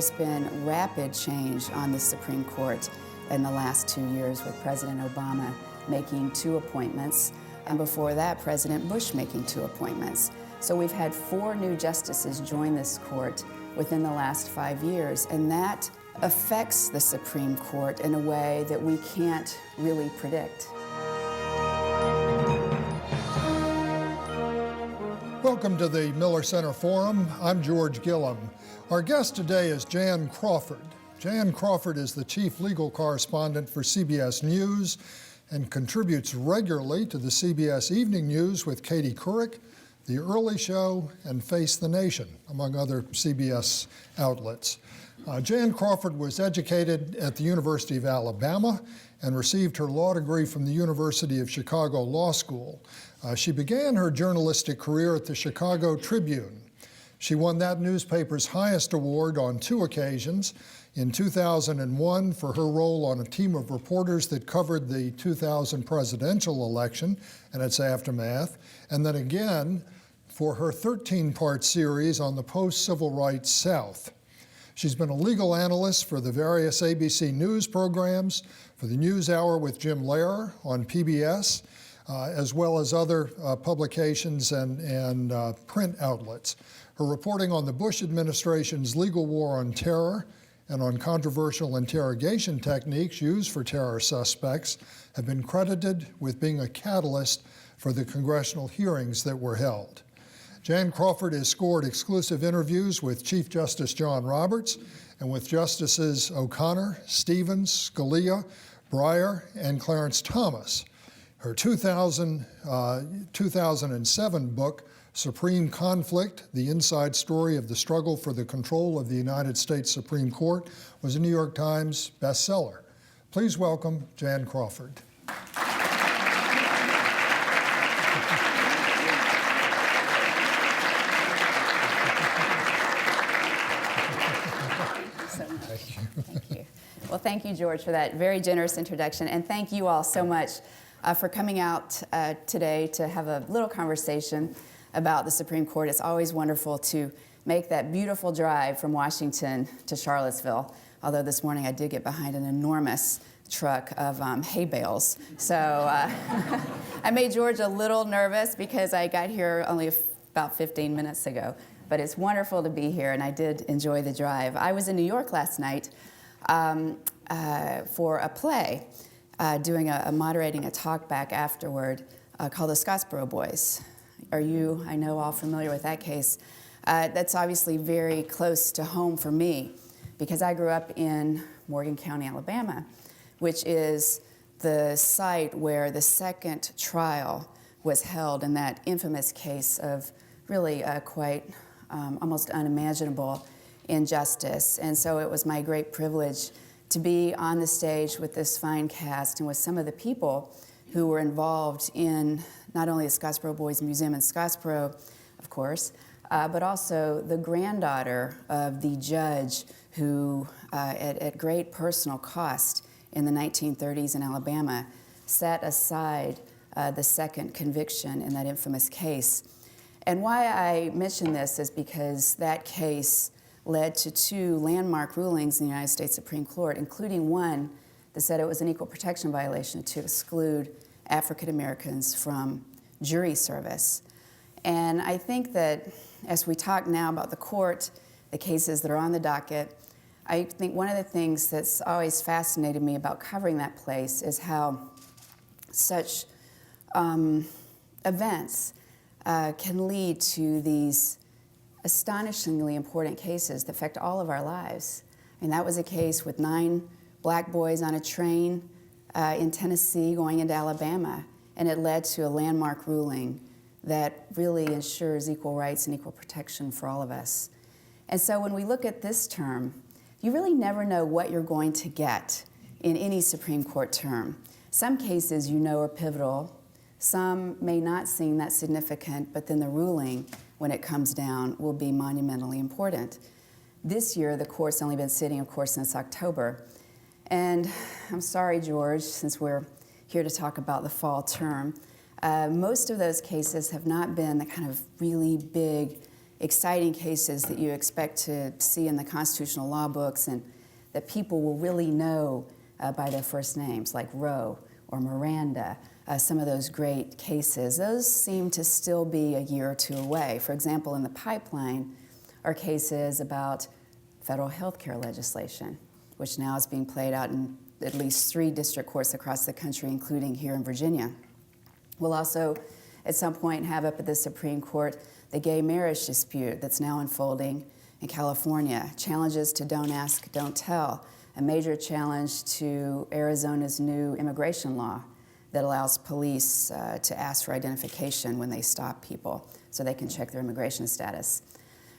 there's been rapid change on the Supreme Court in the last 2 years, with President Obama making 2 appointments, and before that, President Bush making 2 appointments. So we've had 4 new justices join this court within the last 5 years, and that affects the Supreme Court in a way that we can't really predict. Welcome to the Miller Center Forum. I'm George Gillum. Our guest today is Jan Crawford. Jan Crawford is the chief legal correspondent for CBS News and contributes regularly to the CBS Evening News with Katie Couric, The Early Show, and Face the Nation, among other CBS outlets. Jan Crawford was educated at the University of Alabama and received her law degree from the University of Chicago Law School. She began her journalistic career at the Chicago Tribune. She won that newspaper's highest award on 2 occasions, in 2001 for her role on a team of reporters that covered the 2000 presidential election and its aftermath, and then again for her 13-part series on the post-civil rights South. She's been a legal analyst for the various ABC News programs, for the NewsHour with Jim Lehrer on PBS, as well as other publications and print outlets. Her reporting on the Bush administration's legal war on terror and on controversial interrogation techniques used for terror suspects have been credited with being a catalyst for the congressional hearings that were held. Jan Crawford has scored exclusive interviews with Chief Justice John Roberts and with Justices O'Connor, Stevens, Scalia, Breyer, and Clarence Thomas. Her 2007 book, Supreme Conflict, The Inside Story of the Struggle for the Control of the United States Supreme Court, was a New York Times bestseller. Please welcome Jan Crawford. Thank you. Well, thank you, George, for that very generous introduction, and thank you all so much for coming out today to have a little conversation about the Supreme Court. It's always wonderful to make that beautiful drive from Washington to Charlottesville, although this morning I did get behind an enormous truck of hay bales. So I made George a little nervous because I got here only about 15 minutes ago. But it's wonderful to be here, and I did enjoy the drive. I was in New York last night for a play, moderating a talk back afterward called The Scottsboro Boys. Are you, I know, all familiar with that case? That's obviously very close to home for me because I grew up in Morgan County, Alabama, which is the site where the second trial was held in that infamous case of really quite almost unimaginable injustice. And so it was my great privilege to be on the stage with this fine cast and with some of the people who were involved in not only the Scottsboro Boys Museum in Scottsboro, of course, but also the granddaughter of the judge who, at great personal cost in the 1930s in Alabama, set aside the second conviction in that infamous case. And why I mention this is because that case led to 2 landmark rulings in the United States Supreme Court, including one that said it was an equal protection violation to exclude African Americans from jury service. And I think that as we talk now about the court, the cases that are on the docket, I think one of the things that's always fascinated me about covering that place is how such events can lead to these astonishingly important cases that affect all of our lives. And that was a case with 9 black boys on a train in Tennessee going into Alabama, and it led to a landmark ruling that really ensures equal rights and equal protection for all of us. And so when we look at this term, you really never know what you're going to get in any Supreme Court term. Some cases you know are pivotal. Some may not seem that significant, but then the ruling, when it comes down, will be monumentally important. This year, the court's only been sitting, of course, since October. And I'm sorry, George, since we're here to talk about the fall term, most of those cases have not been the kind of really big exciting cases that you expect to see in the constitutional law books and that people will really know by their first names, like Roe or Miranda, some of those great cases, those seem to still be a year or two away. For example, in the pipeline are cases about federal health care legislation, which now is being played out in at least 3 district courts across the country, including here in Virginia. We'll also, at some point, have up at the Supreme Court the gay marriage dispute that's now unfolding in California, challenges to don't ask, don't tell, a major challenge to Arizona's new immigration law that allows police to ask for identification when they stop people so they can check their immigration status.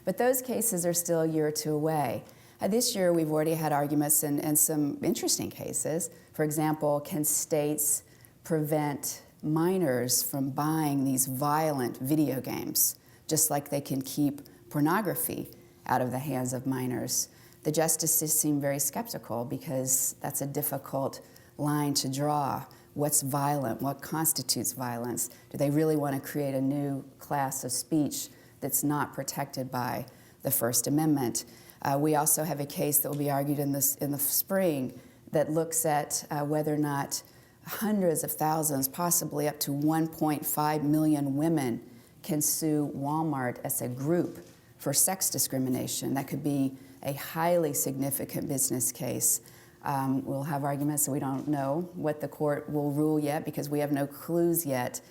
But those cases are still a year or two away. This year, we've already had arguments in some interesting cases. For example, can states prevent minors from buying these violent video games, just like they can keep pornography out of the hands of minors? The justices seem very skeptical because that's a difficult line to draw. What's violent? What constitutes violence? Do they really want to create a new class of speech that's not protected by the First Amendment? We also have a case that will be argued in the spring that looks at whether or not hundreds of thousands, possibly up to 1.5 million women can sue Walmart as a group for sex discrimination. That could be a highly significant business case. We'll have arguments, so we don't know what the court will rule yet because we have no clues yet.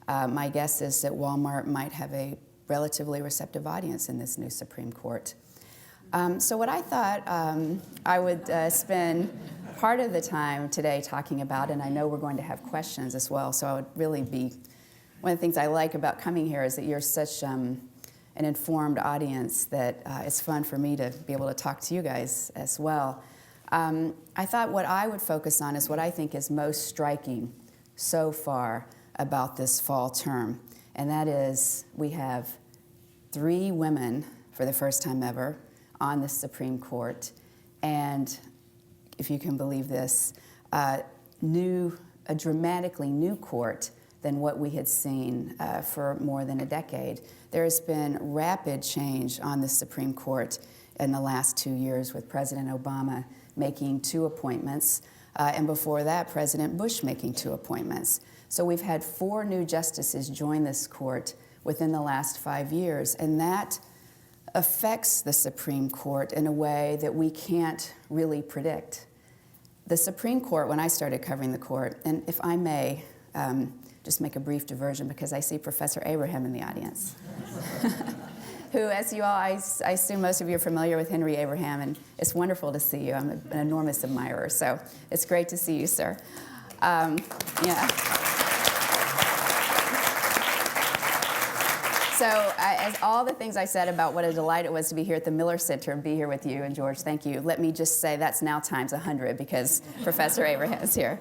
My guess is that Walmart might have a relatively receptive audience in this new Supreme Court. So what I thought I would spend part of the time today talking about, and I know we're going to have questions as well, so I would really be, one of the things I like about coming here is that you're such an informed audience that it's fun for me to be able to talk to you guys as well. I thought what I would focus on is what I think is most striking so far about this fall term, and that is we have 3 women for the first time ever on the Supreme Court, and if you can believe this, a dramatically new court than what we had seen for more than a decade. There has been rapid change on the Supreme Court in the last 2 years with President Obama making 2 appointments, and before that, President Bush making 2 appointments. So we've had 4 new justices join this court within the last 5 years, and that affects the Supreme Court in a way that we can't really predict. The Supreme Court, when I started covering the court, and if I may just make a brief diversion because I see Professor Abraham in the audience, who, as you all, I assume most of you are familiar with Henry Abraham, and it's wonderful to see you. I'm an enormous admirer, so it's great to see you, sir. Yeah. So as all the things I said about what a delight it was to be here at the Miller Center and be here with you, and George, thank you. Let me just say that's now times 100 because Professor Abraham is here.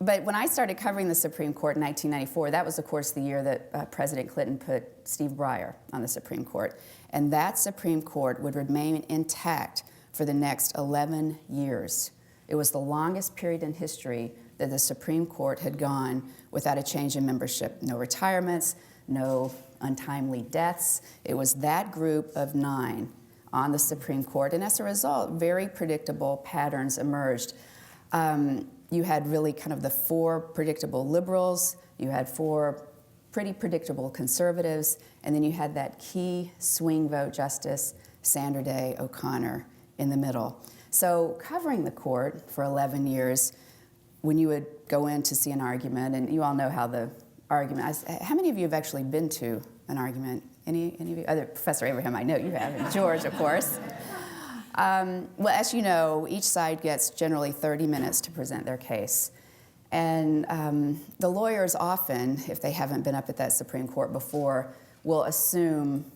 But when I started covering the Supreme Court in 1994, that was, of course, the year that President Clinton put Steve Breyer on the Supreme Court. And that Supreme Court would remain intact for the next 11 years. It was the longest period in history that the Supreme Court had gone without a change in membership. No retirements, no untimely deaths. It was that group of 9 on the Supreme Court. And as a result, very predictable patterns emerged. You had really kind of the 4 predictable liberals, you had 4 pretty predictable conservatives, and then you had that key swing vote justice, Sandra Day O'Connor, in the middle. So covering the court for 11 years, when you would go in to see an argument, and you all know how the argument, how many of you have actually been to an argument? Any of you? Other Professor Abraham, I know you have, and George, of course. Well, as you know, each side gets generally 30 minutes to present their case. And the lawyers often, if they haven't been up at that Supreme Court before, will assume,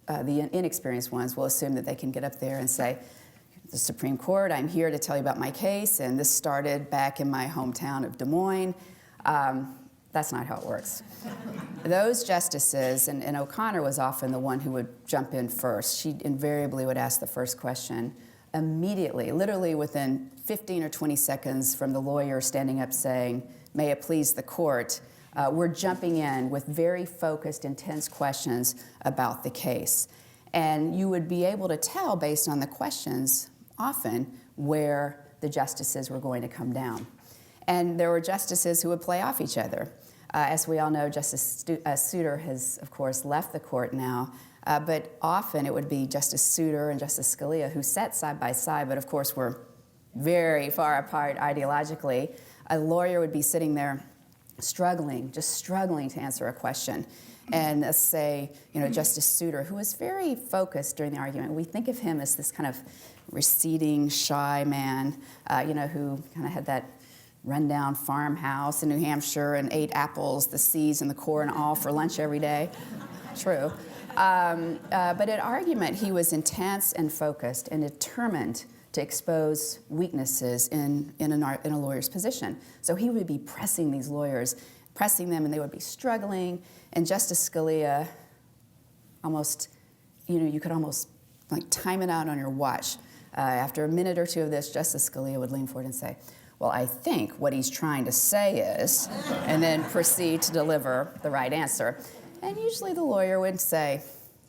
the inexperienced ones will assume that they can get up there and say, the Supreme Court, I'm here to tell you about my case, and this started back in my hometown of Des Moines. That's not how it works. Those justices, and O'Connor was often the one who would jump in first. She invariably would ask the first question immediately, literally within 15 or 20 seconds from the lawyer standing up saying, may it please the court, were jumping in with very focused, intense questions about the case. And you would be able to tell based on the questions often where the justices were going to come down. And there were justices who would play off each other. As we all know, Justice Souter has, of course, left the court now, but often it would be Justice Souter and Justice Scalia who sat side by side, but of course were very far apart ideologically. A lawyer would be sitting there struggling, just struggling to answer a question. And let's say, Justice Souter, who was very focused during the argument. We think of him as this kind of receding, shy man, who kind of had that rundown farmhouse in New Hampshire and ate apples, the seeds and the core and all for lunch every day. True. But at argument, he was intense and focused and determined to expose weaknesses in a lawyer's position. So he would be pressing these lawyers, pressing them, and they would be struggling. And Justice Scalia, almost, you could almost like time it out on your watch. After a minute or two of this, Justice Scalia would lean forward and say, "Well, I think what he's trying to say is," and then proceed to deliver the right answer. And usually the lawyer would say,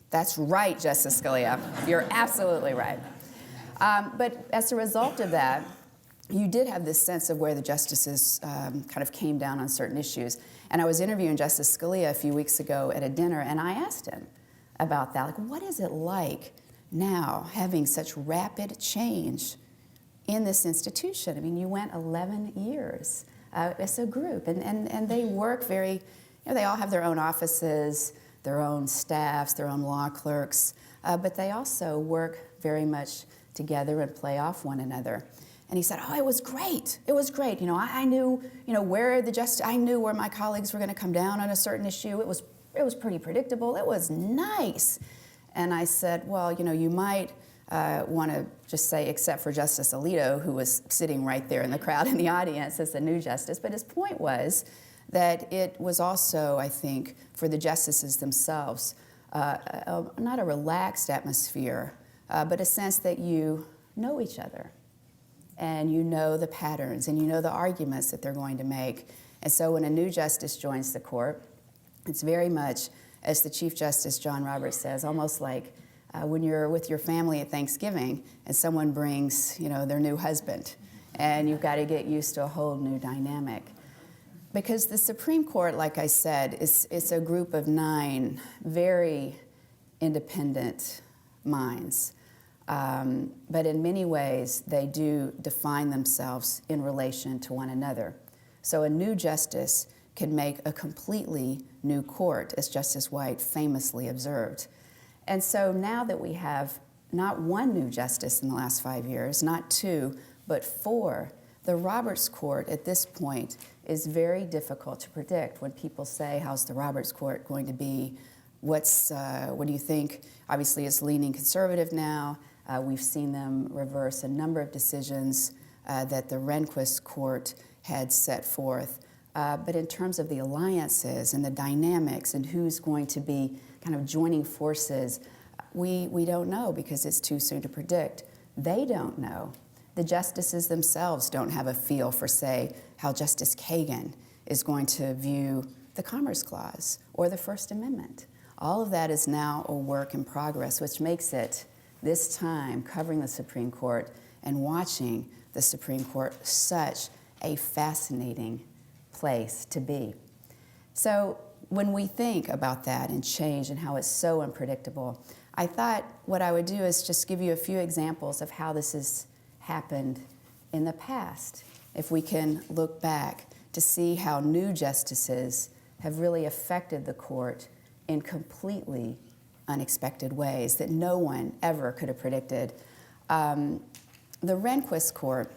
"That's right, Justice Scalia. You're absolutely right." But as a result of that, you did have this sense of where the justices kind of came down on certain issues. And I was interviewing Justice Scalia a few weeks ago at a dinner, and I asked him about that. Like, what is it like now having such rapid change in this institution? I mean, you went 11 years as a group, and they work very, they all have their own offices, their own staffs, their own law clerks, but they also work very much together and play off one another. And he said, "Oh, it was great. It was great. I knew, I knew where my colleagues were going to come down on a certain issue. It was pretty predictable. It was nice." And I said, "Well, you might want to just say, except for Justice Alito, who was sitting right there in the crowd in the audience as the new justice." But his point was that it was also, I think, for the justices themselves, not a relaxed atmosphere, but a sense that you know each other. And you know the patterns, and you know the arguments that they're going to make. And so when a new justice joins the court, it's very much, as the Chief Justice John Roberts says, almost like when you're with your family at Thanksgiving and someone brings, their new husband, and you've got to get used to a whole new dynamic. Because the Supreme Court, like I said, it's a group of 9 very independent minds. But in many ways, they do define themselves in relation to one another. So a new justice can make a completely new court, as Justice White famously observed. And so now that we have not one new justice in the last 5 years, not 2, but 4, the Roberts Court at this point is very difficult to predict. When people say, "How's the Roberts Court going to be? What do you think?" Obviously, it's leaning conservative now. We've seen them reverse a number of decisions that the Rehnquist Court had set forth. But in terms of the alliances and the dynamics and who's going to be kind of joining forces, we don't know because it's too soon to predict. They don't know. The justices themselves don't have a feel for, say, how Justice Kagan is going to view the Commerce Clause or the First Amendment. All of that is now a work in progress, which makes it, this time, covering the Supreme Court and watching the Supreme Court, such a fascinating place to be. So when we think about that and change and how it's so unpredictable, I thought what I would do is just give you a few examples of how this has happened in the past. If we can look back to see how new justices have really affected the court in completely unexpected ways that no one ever could have predicted. The Rehnquist Court,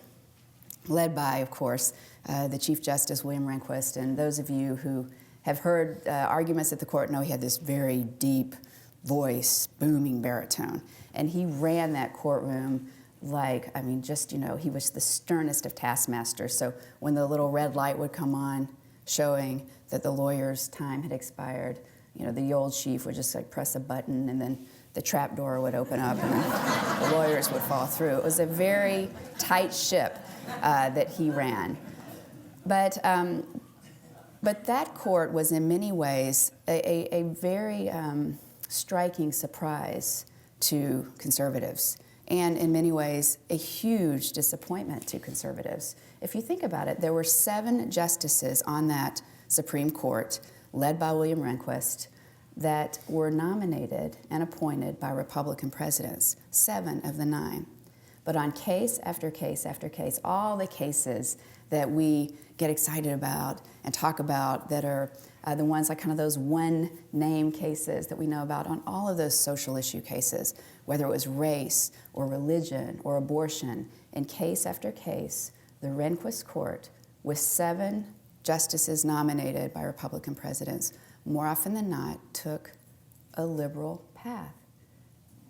led by, of course, the Chief Justice William Rehnquist, and those of you who have heard arguments at the court know he had this very deep voice, booming baritone, and he ran that courtroom like, he was the sternest of taskmasters. So when the little red light would come on, showing that the lawyer's time had expired, the old chief would just press a button, and then the trap door would open up, and then the lawyers would fall through. It was a very tight ship that he ran. But But that court was in many ways a very striking surprise to conservatives, and in many ways a huge disappointment to conservatives. If you think about it, there were 7 justices on that Supreme Court, led by William Rehnquist, that were nominated and appointed by Republican presidents, 7 of the 9. But on case after case after case, all the cases that we get excited about and talk about that are the ones like kind of those one-name cases that we know about, on all of those social issue cases, whether it was race or religion or abortion, in case after case, the Rehnquist court, with 7 justices nominated by Republican presidents, more often than not, took a liberal path.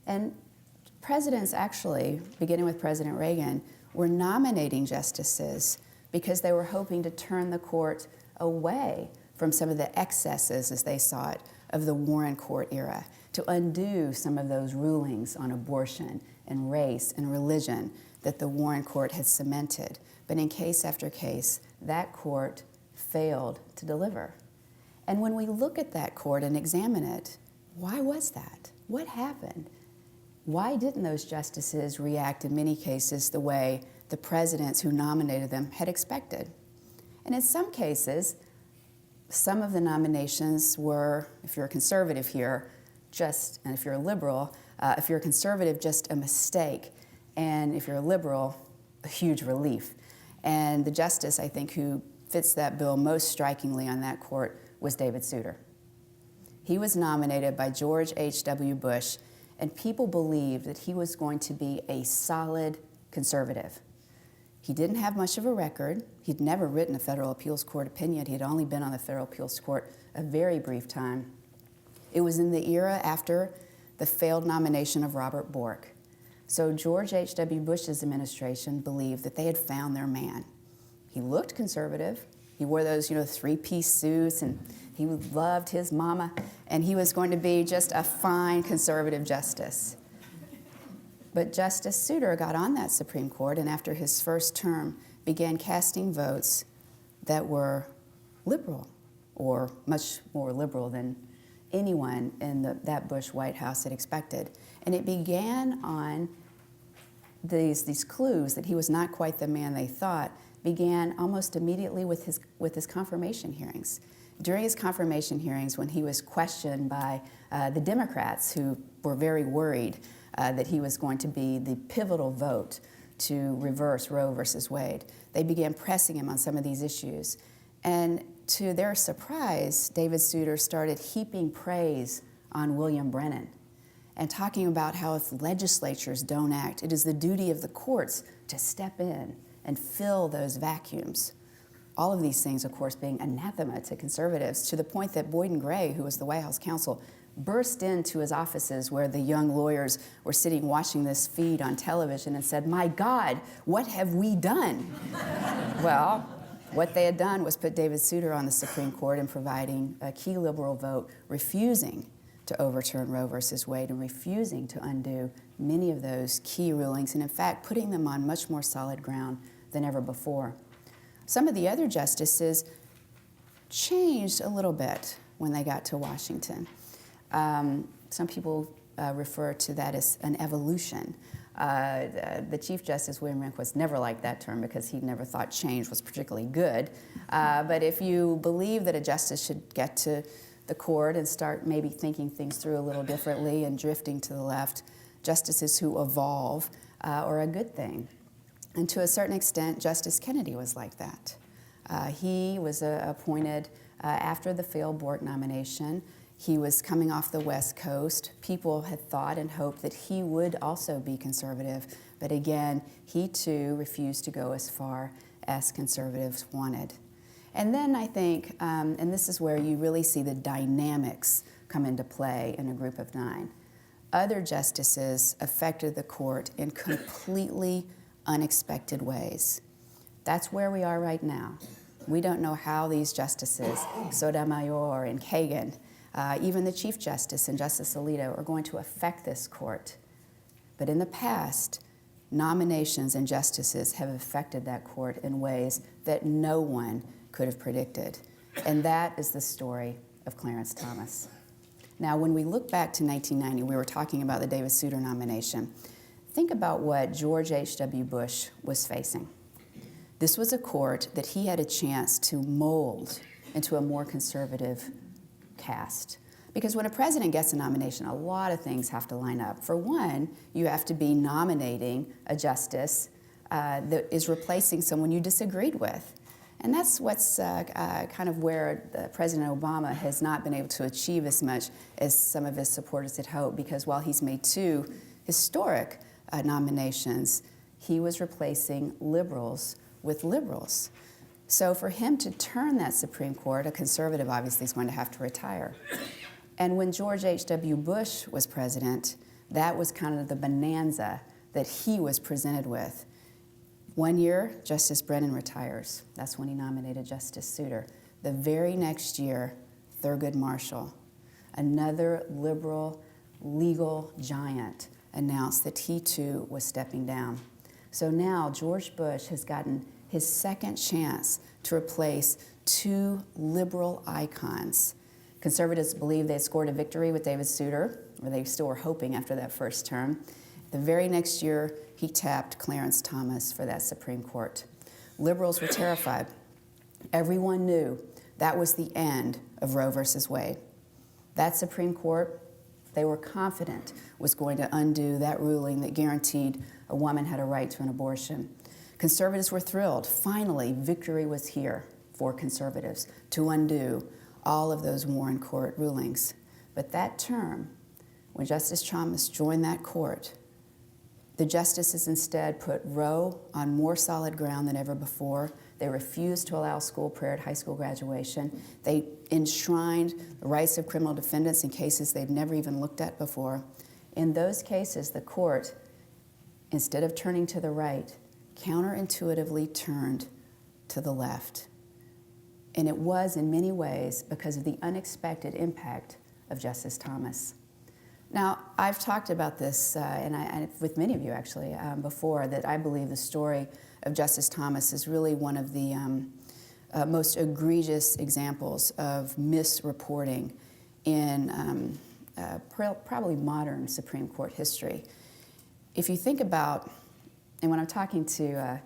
And presidents actually, beginning with President Reagan, were nominating justices because they were hoping to turn the court away from some of the excesses, as they saw it, of the Warren Court era, to undo some of those rulings on abortion and race and religion that the Warren Court had cemented. But in case after case, that court failed to deliver. And when we look at that court and examine it, why was that? What happened? Why didn't those justices react in many cases the way the presidents who nominated them had expected? And in some cases, some of the nominations were, if you're a conservative here, and if you're a liberal, if you're a conservative, just a mistake. And if you're a liberal, a huge relief. And the justice, I think, who fits that bill most strikingly on that court was David Souter. He was nominated by George H.W. Bush, and people believed that he was going to be a solid conservative. He didn't have much of a record. He'd never written a federal appeals court opinion. He'd only been on the federal appeals court a very brief time. It was in the era after the failed nomination of Robert Bork. So George H.W. Bush's administration believed that they had found their man. He looked conservative. He wore those, 3-piece suits, and he loved his mama, and he was going to be just a fine conservative justice. But Justice Souter got on that Supreme Court, and after his first term, began casting votes that were liberal, or much more liberal than anyone in that Bush White House had expected. And it began on these clues that he was not quite the man they thought, began almost immediately with his confirmation hearings. During his confirmation hearings, when he was questioned by the Democrats, who were very worried that he was going to be the pivotal vote to reverse Roe versus Wade, they began pressing him on some of these issues. And to their surprise, David Souter started heaping praise on William Brennan and talking about how if legislatures don't act, it is the duty of the courts to step in and fill those vacuums. All of these things, of course, being anathema to conservatives, to the point that Boyden Gray, who was the White House counsel, burst into his offices where the young lawyers were sitting watching this feed on television and said, "My God, what have we done?" Well, what they had done was put David Souter on the Supreme Court and providing a key liberal vote, refusing to overturn Roe versus Wade and refusing to undo many of those key rulings, and in fact, putting them on much more solid ground than ever before. Some of the other justices changed a little bit when they got to Washington. Some people refer to that as an evolution. The Chief Justice, William Rehnquist, never liked that term because he never thought change was particularly good. But if you believe that a justice should get to the court and start maybe thinking things through a little differently and drifting to the left, justices who evolve are a good thing. And to a certain extent, Justice Kennedy was like that. He was appointed after the failed Bork nomination. He was coming off the West Coast. People had thought and hoped that he would also be conservative, but again, he too refused to go as far as conservatives wanted. And then I think, and this is where you really see the dynamics come into play in a group of 9, other justices affected the court in completely unexpected ways. That's where we are right now. We don't know how these justices, Sotomayor and Kagan, even the Chief Justice and Justice Alito, are going to affect this court. But in the past, nominations and justices have affected that court in ways that no one could have predicted. And that is the story of Clarence Thomas. Now, when we look back to 1990, we were talking about the David Souter nomination. Think about what George H.W. Bush was facing. This was a court that he had a chance to mold into a more conservative cast. Because when a president gets a nomination, a lot of things have to line up. For one, you have to be nominating a justice that is replacing someone you disagreed with. And that's what's kind of where President Obama has not been able to achieve as much as some of his supporters had hoped, because while he's made two historic nominations, he was replacing liberals with liberals. So for him to turn that Supreme Court, a conservative obviously is going to have to retire. And when George H.W. Bush was president, that was kind of the bonanza that he was presented with. 1 year, Justice Brennan retires. That's when he nominated Justice Souter. The very next year, Thurgood Marshall, another liberal legal giant, announced that he too was stepping down. So now George Bush has gotten his second chance to replace two liberal icons. Conservatives believe they had scored a victory with David Souter, or they still were hoping after that first term. The very next year, he tapped Clarence Thomas for that Supreme Court. Liberals were terrified. Everyone knew that was the end of Roe versus Wade. That Supreme Court, they were confident, was going to undo that ruling that guaranteed a woman had a right to an abortion. Conservatives were thrilled. Finally, victory was here for conservatives to undo all of those Warren Court rulings. But that term, when Justice Thomas joined that court, the justices instead put Roe on more solid ground than ever before. They refused to allow school prayer at high school graduation. They enshrined the rights of criminal defendants in cases they'd never even looked at before. In those cases, the court, instead of turning to the right, counterintuitively turned to the left. And it was, in many ways, because of the unexpected impact of Justice Thomas. Now, I've talked about this, and with many of you actually, before, that I believe the story of Justice Thomas is really one of the most egregious examples of misreporting in probably modern Supreme Court history. If you think about, and when I'm talking to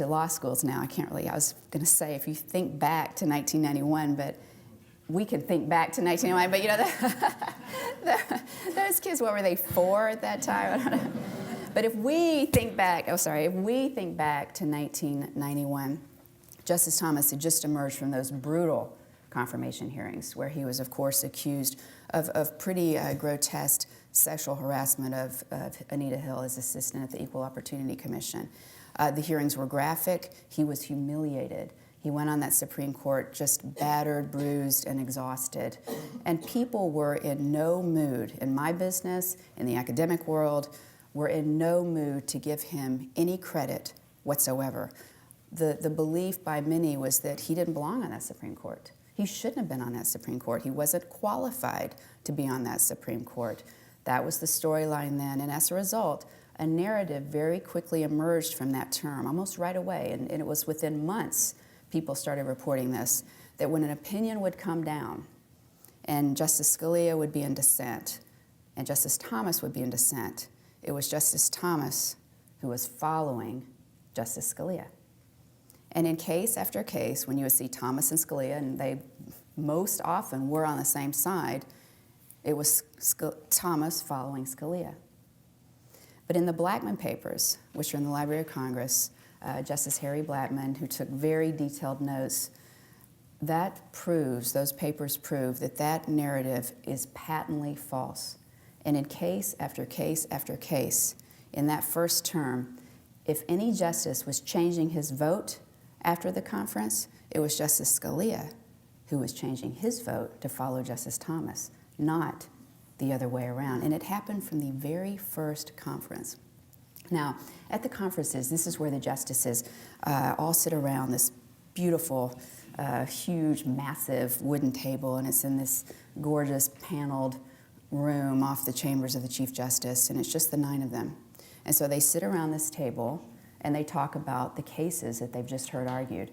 law schools now, I was going to say if you think back to 1991, but we can think back to 1991, but you know, those kids, what were they, 4 at that time? I don't know. But if we think back to 1991, Justice Thomas had just emerged from those brutal confirmation hearings where he was, of course, accused of pretty grotesque sexual harassment of Anita Hill, his assistant at the Equal Opportunity Commission. The hearings were graphic. He was humiliated. He went on that Supreme Court just battered, bruised, and exhausted. And people were in no mood, in my business, in the academic world, were in no mood to give him any credit whatsoever. The belief by many was that he didn't belong on that Supreme Court. He shouldn't have been on that Supreme Court. He wasn't qualified to be on that Supreme Court. That was the storyline then, and as a result, a narrative very quickly emerged from that term, almost right away, and it was within months people started reporting this, that when an opinion would come down and Justice Scalia would be in dissent and Justice Thomas would be in dissent, it was Justice Thomas who was following Justice Scalia. And in case after case, when you would see Thomas and Scalia, and they most often were on the same side, it was Thomas following Scalia. But in the Blackmun Papers, which are in the Library of Congress, Justice Harry Blackmun, who took very detailed notes, those papers prove that that narrative is patently false. And in case after case after case, in that first term, if any justice was changing his vote after the conference, it was Justice Scalia who was changing his vote to follow Justice Thomas, not the other way around. And it happened from the very first conference. Now, at the conferences, this is where the justices all sit around this beautiful, huge, massive wooden table, and it's in this gorgeous paneled room off the chambers of the Chief Justice, and it's just the 9 of them. And so they sit around this table, and they talk about the cases that they've just heard argued.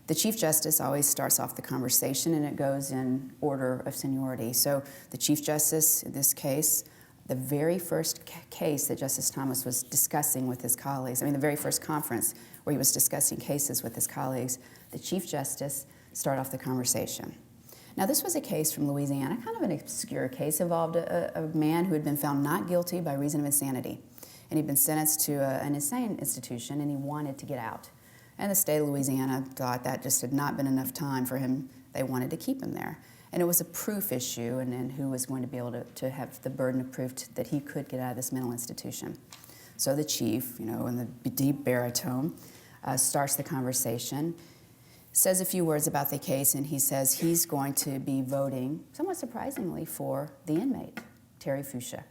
The Chief Justice always starts off the conversation, and it goes in order of seniority. So the Chief Justice, in this case, the very first case that Justice Thomas was discussing with his colleagues, the very first conference where he was discussing cases with his colleagues, the Chief Justice started off the conversation. Now, this was a case from Louisiana, kind of an obscure case, involved a man who had been found not guilty by reason of insanity. And he'd been sentenced to an insane institution, and he wanted to get out. And the state of Louisiana thought that just had not been enough time for him. They wanted to keep him there. And it was a proof issue, and then who was going to be able to have the burden of proof that he could get out of this mental institution. So the chief, in the deep baritone, starts the conversation, says a few words about the case, and he says he's going to be voting, somewhat surprisingly, for the inmate, Terry Fuchsia.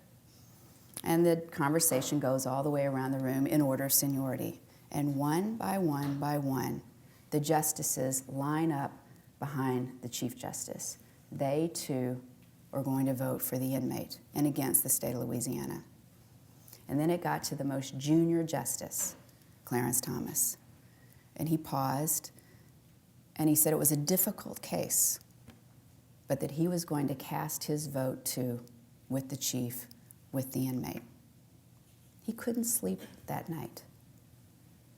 And the conversation goes all the way around the room in order of seniority. And one by one, the justices line up behind the Chief Justice. They, too, are going to vote for the inmate and against the state of Louisiana. And then it got to the most junior justice, Clarence Thomas. And he paused, and he said it was a difficult case, but that he was going to cast his vote, too, with the chief, with the inmate. He couldn't sleep that night.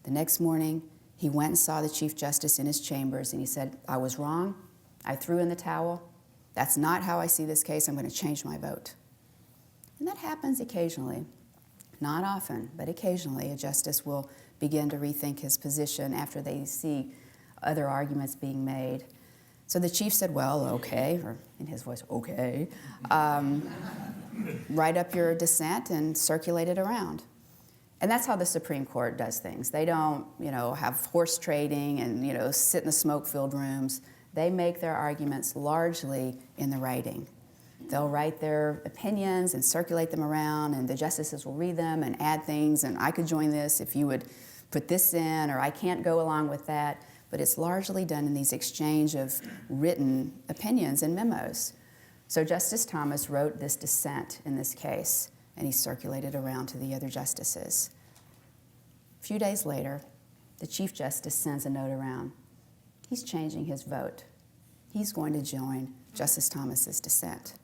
The next morning, he went and saw the Chief Justice in his chambers, and he said, I was wrong. I threw in the towel. That's not how I see this case. I'm going to change my vote. And that happens occasionally. Not often, but occasionally a justice will begin to rethink his position after they see other arguments being made. So the chief said, well, okay, or in his voice, okay, write up your dissent and circulate it around. And that's how the Supreme Court does things. They don't, have horse trading and, sit in the smoke-filled rooms. They make their arguments largely in the writing. They'll write their opinions and circulate them around, and the justices will read them and add things, and I could join this if you would put this in, or I can't go along with that. But it's largely done in these exchange of written opinions and memos. So Justice Thomas wrote this dissent in this case, and he circulated around to the other justices. A few days later, the Chief Justice sends a note around. He's changing his vote. He's going to join Justice Thomas's dissent.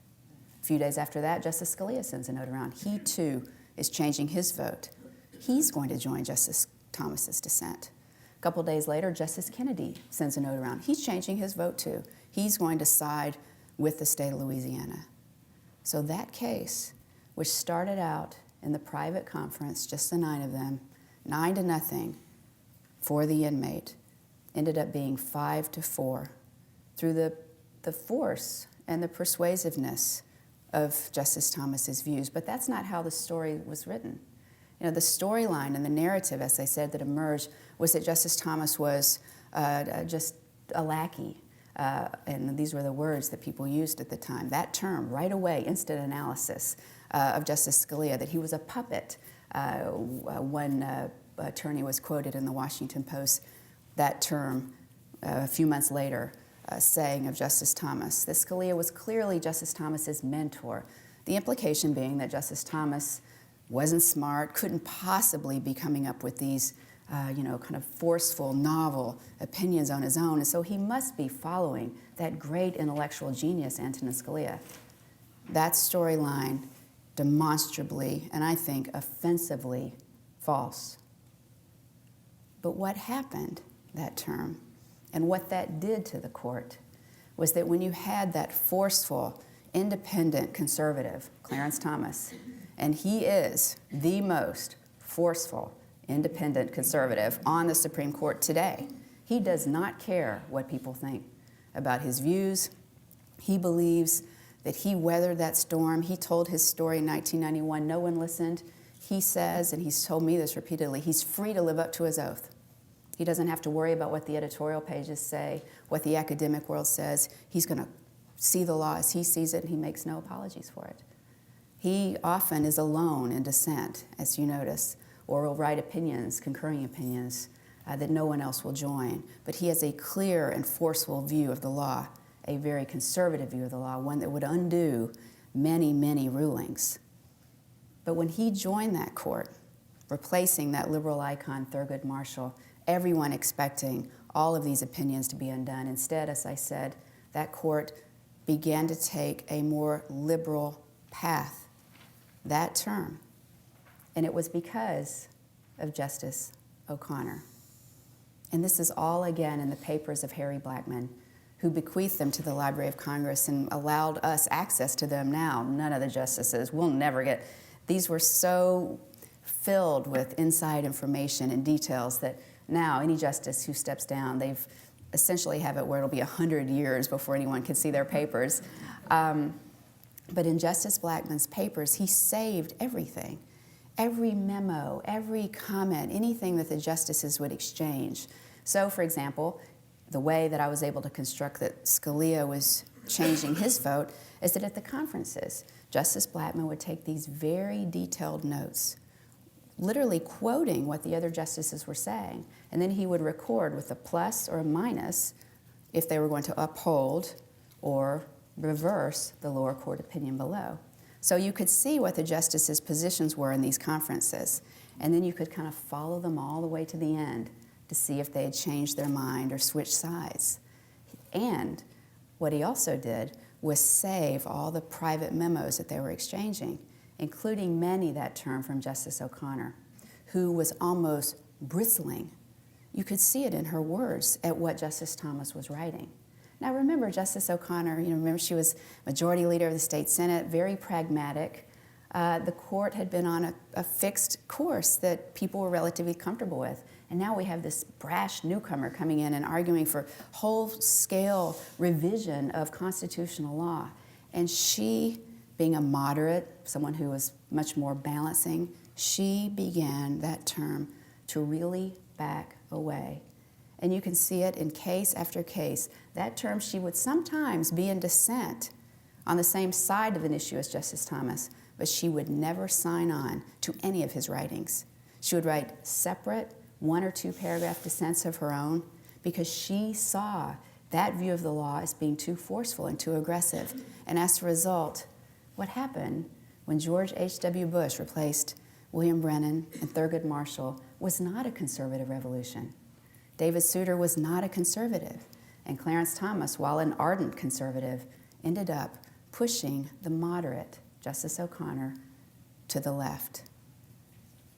A few days after that, Justice Scalia sends a note around. He, too, is changing his vote. He's going to join Justice Thomas's dissent. A couple days later, Justice Kennedy sends a note around. He's changing his vote, too. He's going to side with the state of Louisiana. So that case, which started out in the private conference, just the 9 of them, 9-0 for the inmate, ended up being 5-4 through the force and the persuasiveness of Justice Thomas's views. But that's not how the story was written. The storyline and the narrative, as I said, that emerged was that Justice Thomas was just a lackey. And these were the words that people used at the time. That term, right away, instant analysis of Justice Scalia, that he was a puppet. One attorney was quoted in the Washington Post that term a few months later, saying of Justice Thomas that Scalia was clearly Justice Thomas's mentor. The implication being that Justice Thomas wasn't smart, couldn't possibly be coming up with these, kind of forceful, novel opinions on his own, and so he must be following that great intellectual genius, Antonin Scalia. That storyline demonstrably, and I think offensively, false. But what happened that term, and what that did to the court, was that when you had that forceful, independent conservative, Clarence Thomas, and he is the most forceful, independent conservative on the Supreme Court today. He does not care what people think about his views. He believes that he weathered that storm. He told his story in 1991. No one listened. He says, and he's told me this repeatedly, he's free to live up to his oath. He doesn't have to worry about what the editorial pages say, what the academic world says. He's going to see the law as he sees it, and he makes no apologies for it. He often is alone in dissent, as you notice, or will write opinions, concurring opinions, that no one else will join. But he has a clear and forceful view of the law, a very conservative view of the law, one that would undo many, many rulings. But when he joined that court, replacing that liberal icon, Thurgood Marshall, everyone expecting all of these opinions to be undone. Instead, as I said, that court began to take a more liberal path that term. And it was because of Justice O'Connor. And this is all again in the papers of Harry Blackmun, who bequeathed them to the Library of Congress and allowed us access to them now. None of the justices will never get. These were so filled with inside information and details that now any justice who steps down, they've essentially have it where it'll be 100 years before anyone can see their papers. But in Justice Blackmun's papers, he saved everything. Every memo, every comment, anything that the justices would exchange. So, for example, the way that I was able to construct that Scalia was changing his vote is that at the conferences, Justice Blackmun would take these very detailed notes, literally quoting what the other justices were saying, and then he would record with a plus or a minus if they were going to uphold or reverse the lower court opinion below. So you could see what the justices' positions were in these conferences, and then you could kind of follow them all the way to the end to see if they had changed their mind or switched sides. And what he also did was save all the private memos that they were exchanging, including many that term from Justice O'Connor, who was almost bristling. You could see it in her words at what Justice Thomas was writing. Now remember, Justice O'Connor, remember she was Majority Leader of the State Senate, very pragmatic. The court had been on a fixed course that people were relatively comfortable with. And now we have this brash newcomer coming in and arguing for whole-scale revision of constitutional law. And she, being a moderate, someone who was much more balancing, she began that term to really back away. And you can see it in case after case. That term, she would sometimes be in dissent on the same side of an issue as Justice Thomas, but she would never sign on to any of his writings. She would write separate 1 or 2 paragraph dissents of her own because she saw that view of the law as being too forceful and too aggressive. And as a result, what happened when George H.W. Bush replaced William Brennan and Thurgood Marshall was not a conservative revolution. David Souter was not a conservative, and Clarence Thomas, while an ardent conservative, ended up pushing the moderate Justice O'Connor to the left.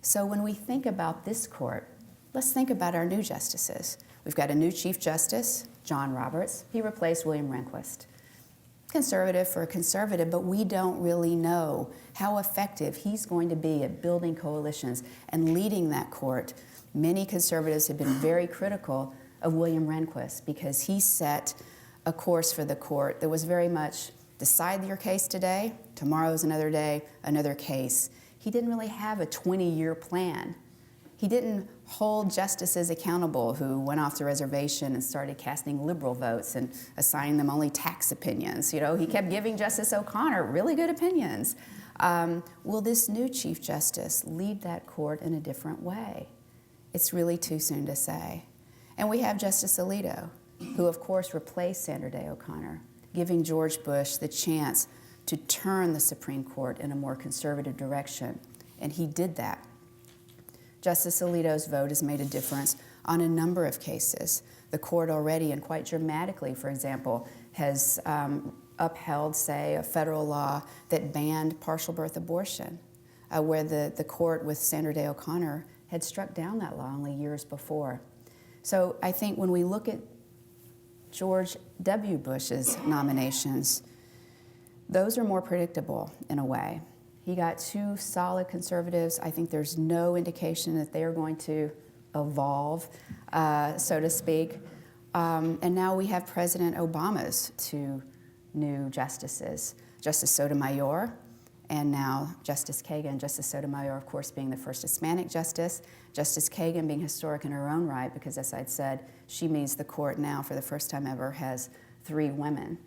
So when we think about this court, let's think about our new justices. We've got a new Chief Justice, John Roberts. He replaced William Rehnquist. Conservative for a conservative, but we don't really know how effective he's going to be at building coalitions and leading that court. Many conservatives have been very critical of William Rehnquist because he set a course for the court that was very much decide your case today, tomorrow's another day, another case. He didn't really have a 20-year plan. He didn't hold justices accountable who went off the reservation and started casting liberal votes and assigning them only tax opinions. He kept giving Justice O'Connor really good opinions. Will this new Chief Justice lead that court in a different way? It's really too soon to say. And we have Justice Alito, who of course replaced Sandra Day O'Connor, giving George Bush the chance to turn the Supreme Court in a more conservative direction. And he did that. Justice Alito's vote has made a difference on a number of cases. The court already, and quite dramatically, for example, has upheld, say, a federal law that banned partial birth abortion, where the court with Sandra Day O'Connor had struck down that law only years before. So I think when we look at George W. Bush's nominations, those are more predictable in a way. He got 2 solid conservatives. I think there's no indication that they are going to evolve, so to speak. And now we have President Obama's 2 new justices, Justice Sotomayor and now Justice Kagan. Justice Sotomayor, of course, being the first Hispanic justice, Justice Kagan being historic in her own right because, as I'd said, she means the court now, for the first time ever, has 3 women.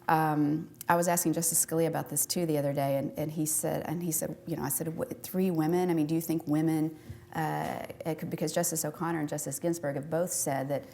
I was asking Justice Scalia about this too the other day, and he said, I said, 3 women? I mean, do you think women, because Justice O'Connor and Justice Ginsburg have both said that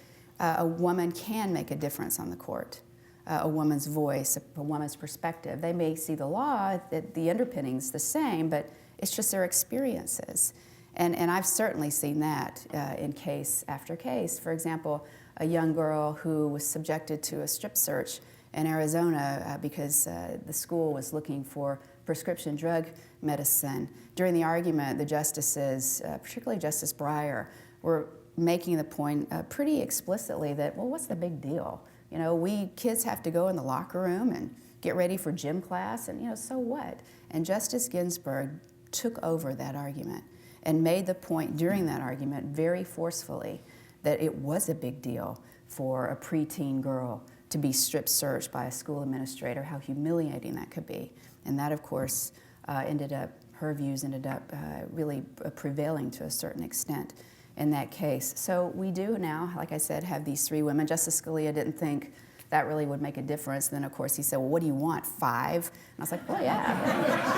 a woman can make a difference on the court, a woman's voice, a woman's perspective. They may see the law, that the underpinning's the same, but it's just their experiences. And I've certainly seen that in case after case. For example, a young girl who was subjected to a strip search in Arizona because the school was looking for prescription drug medicine. During the argument, the justices, particularly Justice Breyer, were making the point pretty explicitly that, well, what's the big deal? You know, kids have to go in the locker room and get ready for gym class, and, you know, so what? And Justice Ginsburg took over that argument and made the point during that argument very forcefully that it was a big deal for a preteen girl to be strip searched by a school administrator, how humiliating that could be. And that, of course, her views ended up really prevailing to a certain extent in that case. So we do now, like I said, have these 3 women. Justice Scalia didn't think that really would make a difference. Then, of course, he said, well, what do you want, 5? And I was like, well, yeah,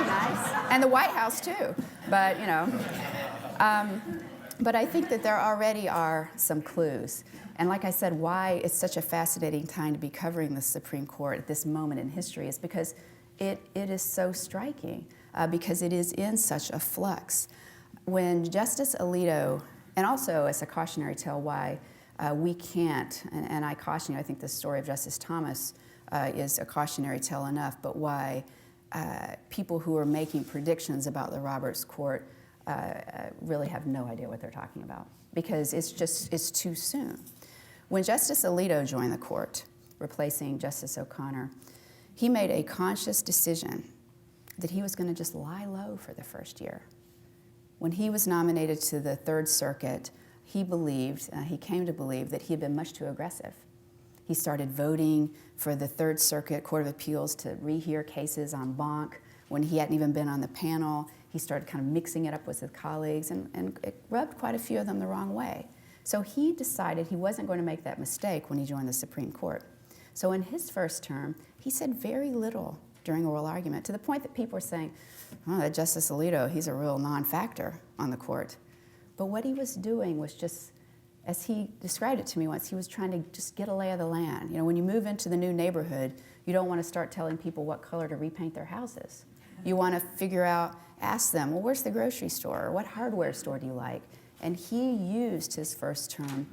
nice. And the White House, too. But, you know, but I think that there already are some clues. And like I said, why it's such a fascinating time to be covering the Supreme Court at this moment in history is because it is so striking, because it is in such a flux. When Justice Alito, and also as a cautionary tale why we can't, and I caution you, I think the story of Justice Thomas is a cautionary tale enough, but why people who are making predictions about the Roberts Court really have no idea what they're talking about, because it's too soon. When Justice Alito joined the court, replacing Justice O'Connor, he made a conscious decision that he was going to just lie low for the first year. When he was nominated to the Third Circuit, he came to believe that he had been much too aggressive. He started voting for the Third Circuit Court of Appeals to rehear cases en banc when he hadn't even been on the panel. He started kind of mixing it up with his colleagues, and it rubbed quite a few of them the wrong way. So he decided he wasn't going to make that mistake when he joined the Supreme Court. So in his first term, he said very little during oral argument, to the point that people were saying, oh, that Justice Alito, he's a real non-factor on the court. But what he was doing was just, as he described it to me once, he was trying to just get a lay of the land. You know, when you move into the new neighborhood, you don't want to start telling people what color to repaint their houses. You want to figure out, ask them, well, where's the grocery store? Or what hardware store do you like? And he used his first term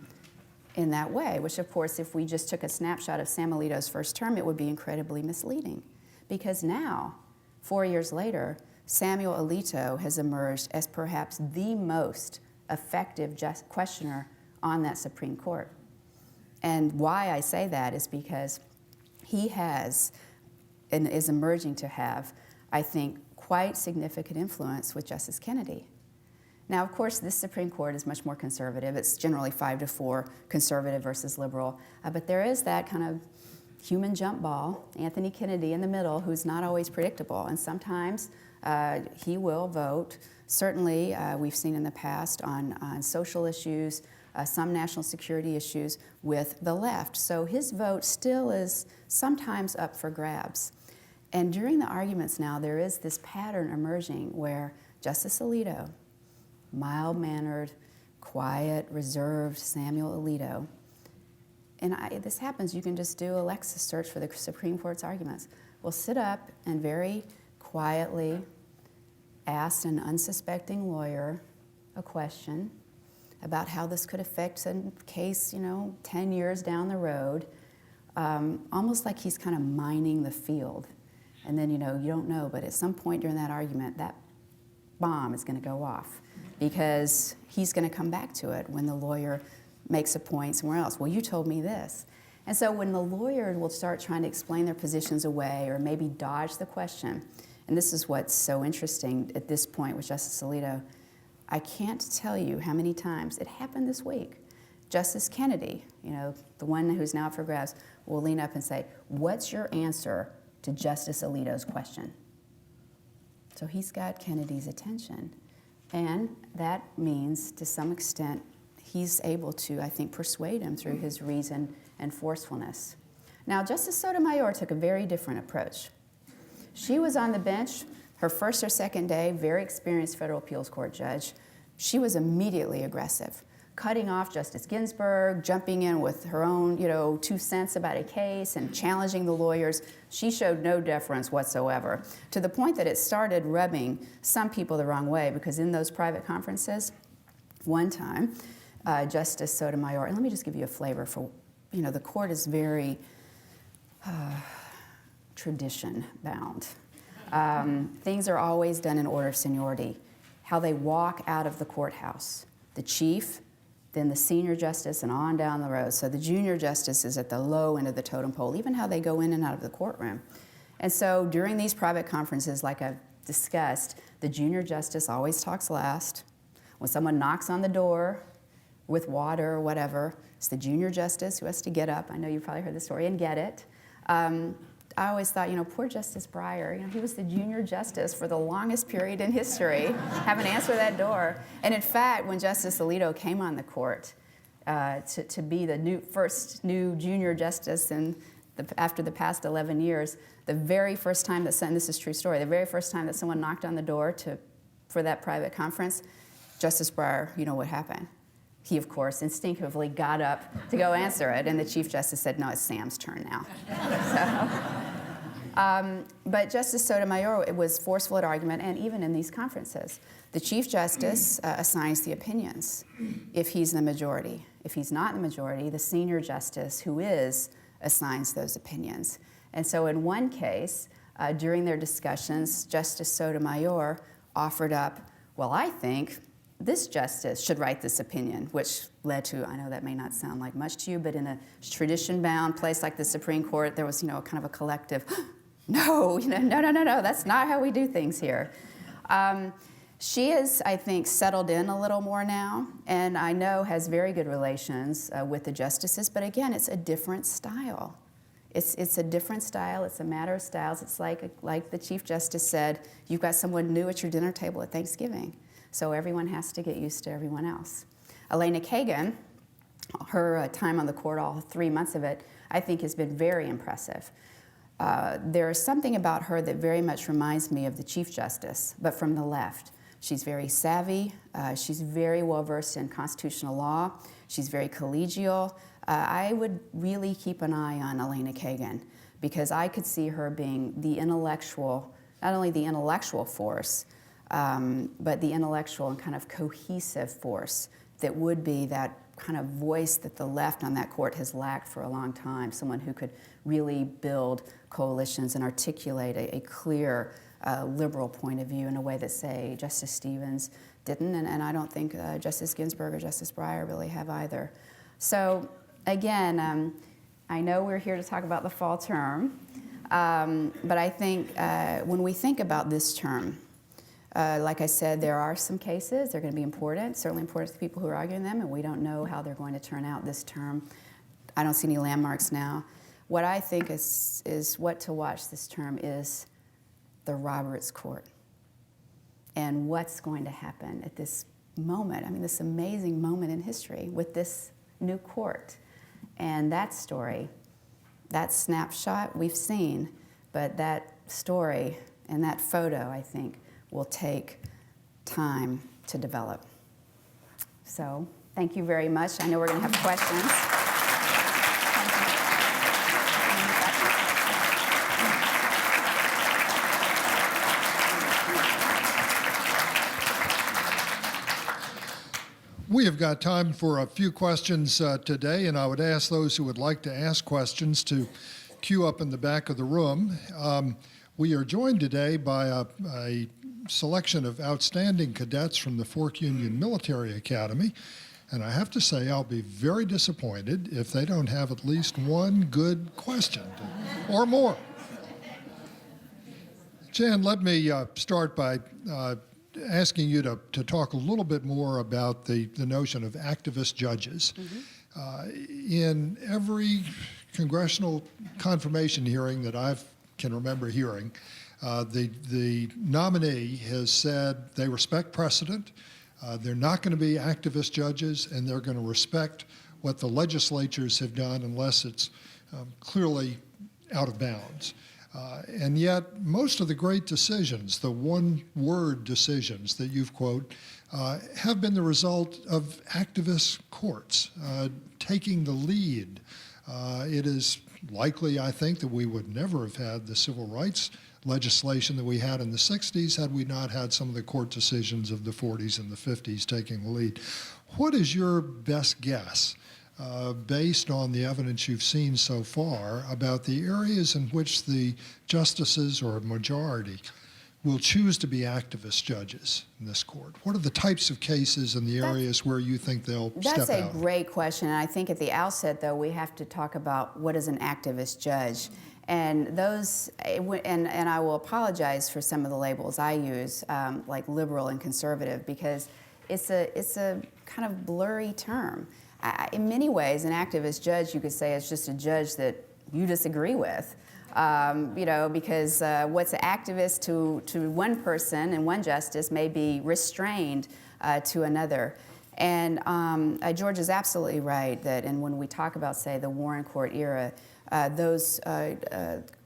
in that way, which, of course, if we just took a snapshot of Sam Alito's first term, it would be incredibly misleading. Because now, 4 years later, Samuel Alito has emerged as perhaps the most effective questioner on that Supreme Court. And why I say that is because he has, and is emerging to have, I think, quite significant influence with Justice Kennedy. Now, of course, this Supreme Court is much more conservative. It's generally 5-4, conservative versus liberal. But there is that kind of human jump ball, Anthony Kennedy in the middle, who's not always predictable. And sometimes he will vote. Certainly, we've seen in the past on social issues, some national security issues with the left. So his vote still is sometimes up for grabs. And during the arguments now, there is this pattern emerging where Justice Alito, mild-mannered, quiet, reserved Samuel Alito, and this happens, you can just do a Lexis search for the Supreme Court's arguments, will sit up and very quietly ask an unsuspecting lawyer a question about how this could affect a case, 10 years down the road, almost like he's kind of mining the field. And then, you don't know, but at some point during that argument, that bomb is going to go off because he's going to come back to it when the lawyer makes a point somewhere else. Well, you told me this. And so when the lawyer will start trying to explain their positions away or maybe dodge the question, and this is what's so interesting at this point with Justice Alito, I can't tell you how many times it happened this week. Justice Kennedy, the one who's now up for grabs, will lean up and say, what's your answer to Justice Alito's question? So he's got Kennedy's attention. And that means, to some extent, he's able to, I think, persuade him through his reason and forcefulness. Now, Justice Sotomayor took a very different approach. She was on the bench her first or second day, very experienced federal appeals court judge. She was immediately aggressive, cutting off Justice Ginsburg, jumping in with her own, 2 cents about a case and challenging the lawyers. She showed no deference whatsoever, to the point that it started rubbing some people the wrong way, because in those private conferences, one time, Justice Sotomayor, and let me just give you a flavor for, the court is very tradition bound. Things are always done in order of seniority. How they walk out of the courthouse, the chief, then the senior justice, and on down the road. So the junior justice is at the low end of the totem pole, even how they go in and out of the courtroom. And so during these private conferences, like I've discussed, the junior justice always talks last. When someone knocks on the door with water or whatever, it's the junior justice who has to get up. I know you've probably heard the story and get it. I always thought, poor Justice Breyer, he was the junior justice for the longest period in history, having to answer that door. And in fact, when Justice Alito came on the court to be the first new junior justice after the past 11 years, the very first time that, and this is a true story, the very first time that someone knocked on the door for that private conference, Justice Breyer, you know what happened? He, of course, instinctively got up to go answer it, and the Chief Justice said, no, it's Sam's turn now. But Justice Sotomayor, it was forceful at argument, and even in these conferences. The Chief Justice assigns the opinions if he's in the majority. If he's not in the majority, the senior justice, who is, assigns those opinions. And so in one case, during their discussions, Justice Sotomayor offered up, well, I think this justice should write this opinion, which led to, I know that may not sound like much to you, but in a tradition-bound place like the Supreme Court, there was, kind of a collective, no, that's not how we do things here. She is, I think, settled in a little more now, and I know has very good relations with the justices, but again, it's a different style. It's a different style. It's a matter of styles. It's like the Chief Justice said, you've got someone new at your dinner table at Thanksgiving. So everyone has to get used to everyone else. Elena Kagan, her time on the court, all 3 months of it, I think has been very impressive. There is something about her that very much reminds me of the Chief Justice, but from the left. She's very savvy. She's very well-versed in constitutional law. She's very collegial. I would really keep an eye on Elena Kagan because I could see her being the intellectual, not only the intellectual force, but the intellectual and kind of cohesive force that would be that kind of voice that the left on that court has lacked for a long time, someone who could really build coalitions and articulate a clear liberal point of view in a way that, say, Justice Stevens didn't, and I don't think Justice Ginsburg or Justice Breyer really have either. So again, I know we're here to talk about the fall term, but I think when we think about this term, like I said, there are some cases. They're going to be important, certainly important to the people who are arguing them, and we don't know how they're going to turn out this term. I don't see any landmarks now. What I think is what to watch this term is the Roberts Court and what's going to happen at this moment. I mean, this amazing moment in history with this new court. And that story, that snapshot we've seen, but that story and that photo, I think, will take time to develop. So thank you very much. I know we're going to have questions. We have got time for a few questions today, and I would ask those who would like to ask questions to queue up in the back of the room. We are joined today by a selection of outstanding cadets from the Fork Union Military Academy, and I have to say I'll be very disappointed if they don't have at least one good question or more. Jan, let me start by asking you to talk a little bit more about the notion of activist judges. Mm-hmm. In every congressional confirmation hearing that I can remember hearing, the nominee has said they respect precedent, they're not going to be activist judges, and they're going to respect what the legislatures have done unless it's clearly out of bounds. And yet, most of the great decisions, the one-word decisions that you've quoted, have been the result of activist courts taking the lead. It is likely, I think, that we would never have had the civil rights legislation that we had in the 60s had we not had some of the court decisions of the 40s and the 50s taking the lead. What is your best guess, based on the evidence you've seen so far, about the areas in which the justices or a majority will choose to be activist judges in this court? What are the types of cases and the areas where you think they'll step out? That's a great question, and I think at the outset, though, we have to talk about what is an activist judge. And those, and I will apologize for some of the labels I use, like liberal and conservative, because it's a kind of blurry term. In many ways, an activist judge, you could say, is just a judge that you disagree with. Because what's an activist to one person and one justice may be restrained to another. And George is absolutely right that, and when we talk about, say, the Warren Court era, those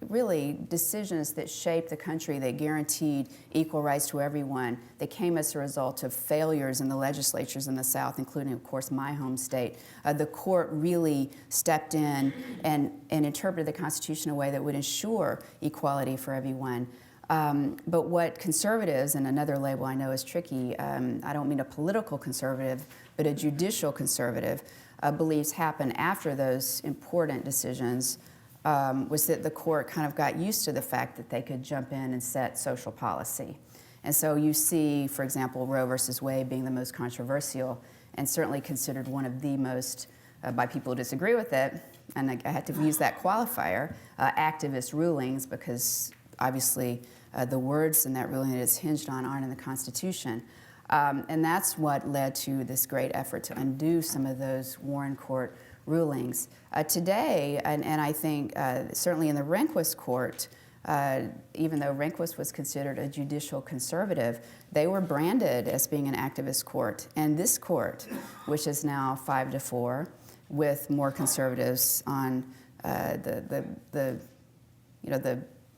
really decisions that shaped the country, that guaranteed equal rights to everyone, that came as a result of failures in the legislatures in the South, including, of course, my home state. The court really stepped in and interpreted the Constitution in a way that would ensure equality for everyone. But what conservatives, and another label I know is tricky, I don't mean a political conservative, but a judicial conservative, believes happened after those important decisions was that the court kind of got used to the fact that they could jump in and set social policy. And so you see, for example, Roe versus Wade being the most controversial and certainly considered one of the most, by people who disagree with it, and I had to use that qualifier, activist rulings, because obviously the words in that ruling that it's hinged on aren't in the Constitution. And that's what led to this great effort to undo some of those Warren Court rulings. Today, and I think certainly in the Rehnquist Court, even though Rehnquist was considered a judicial conservative, they were branded as being an activist court. And this court, which is now 5-4, with more conservatives on the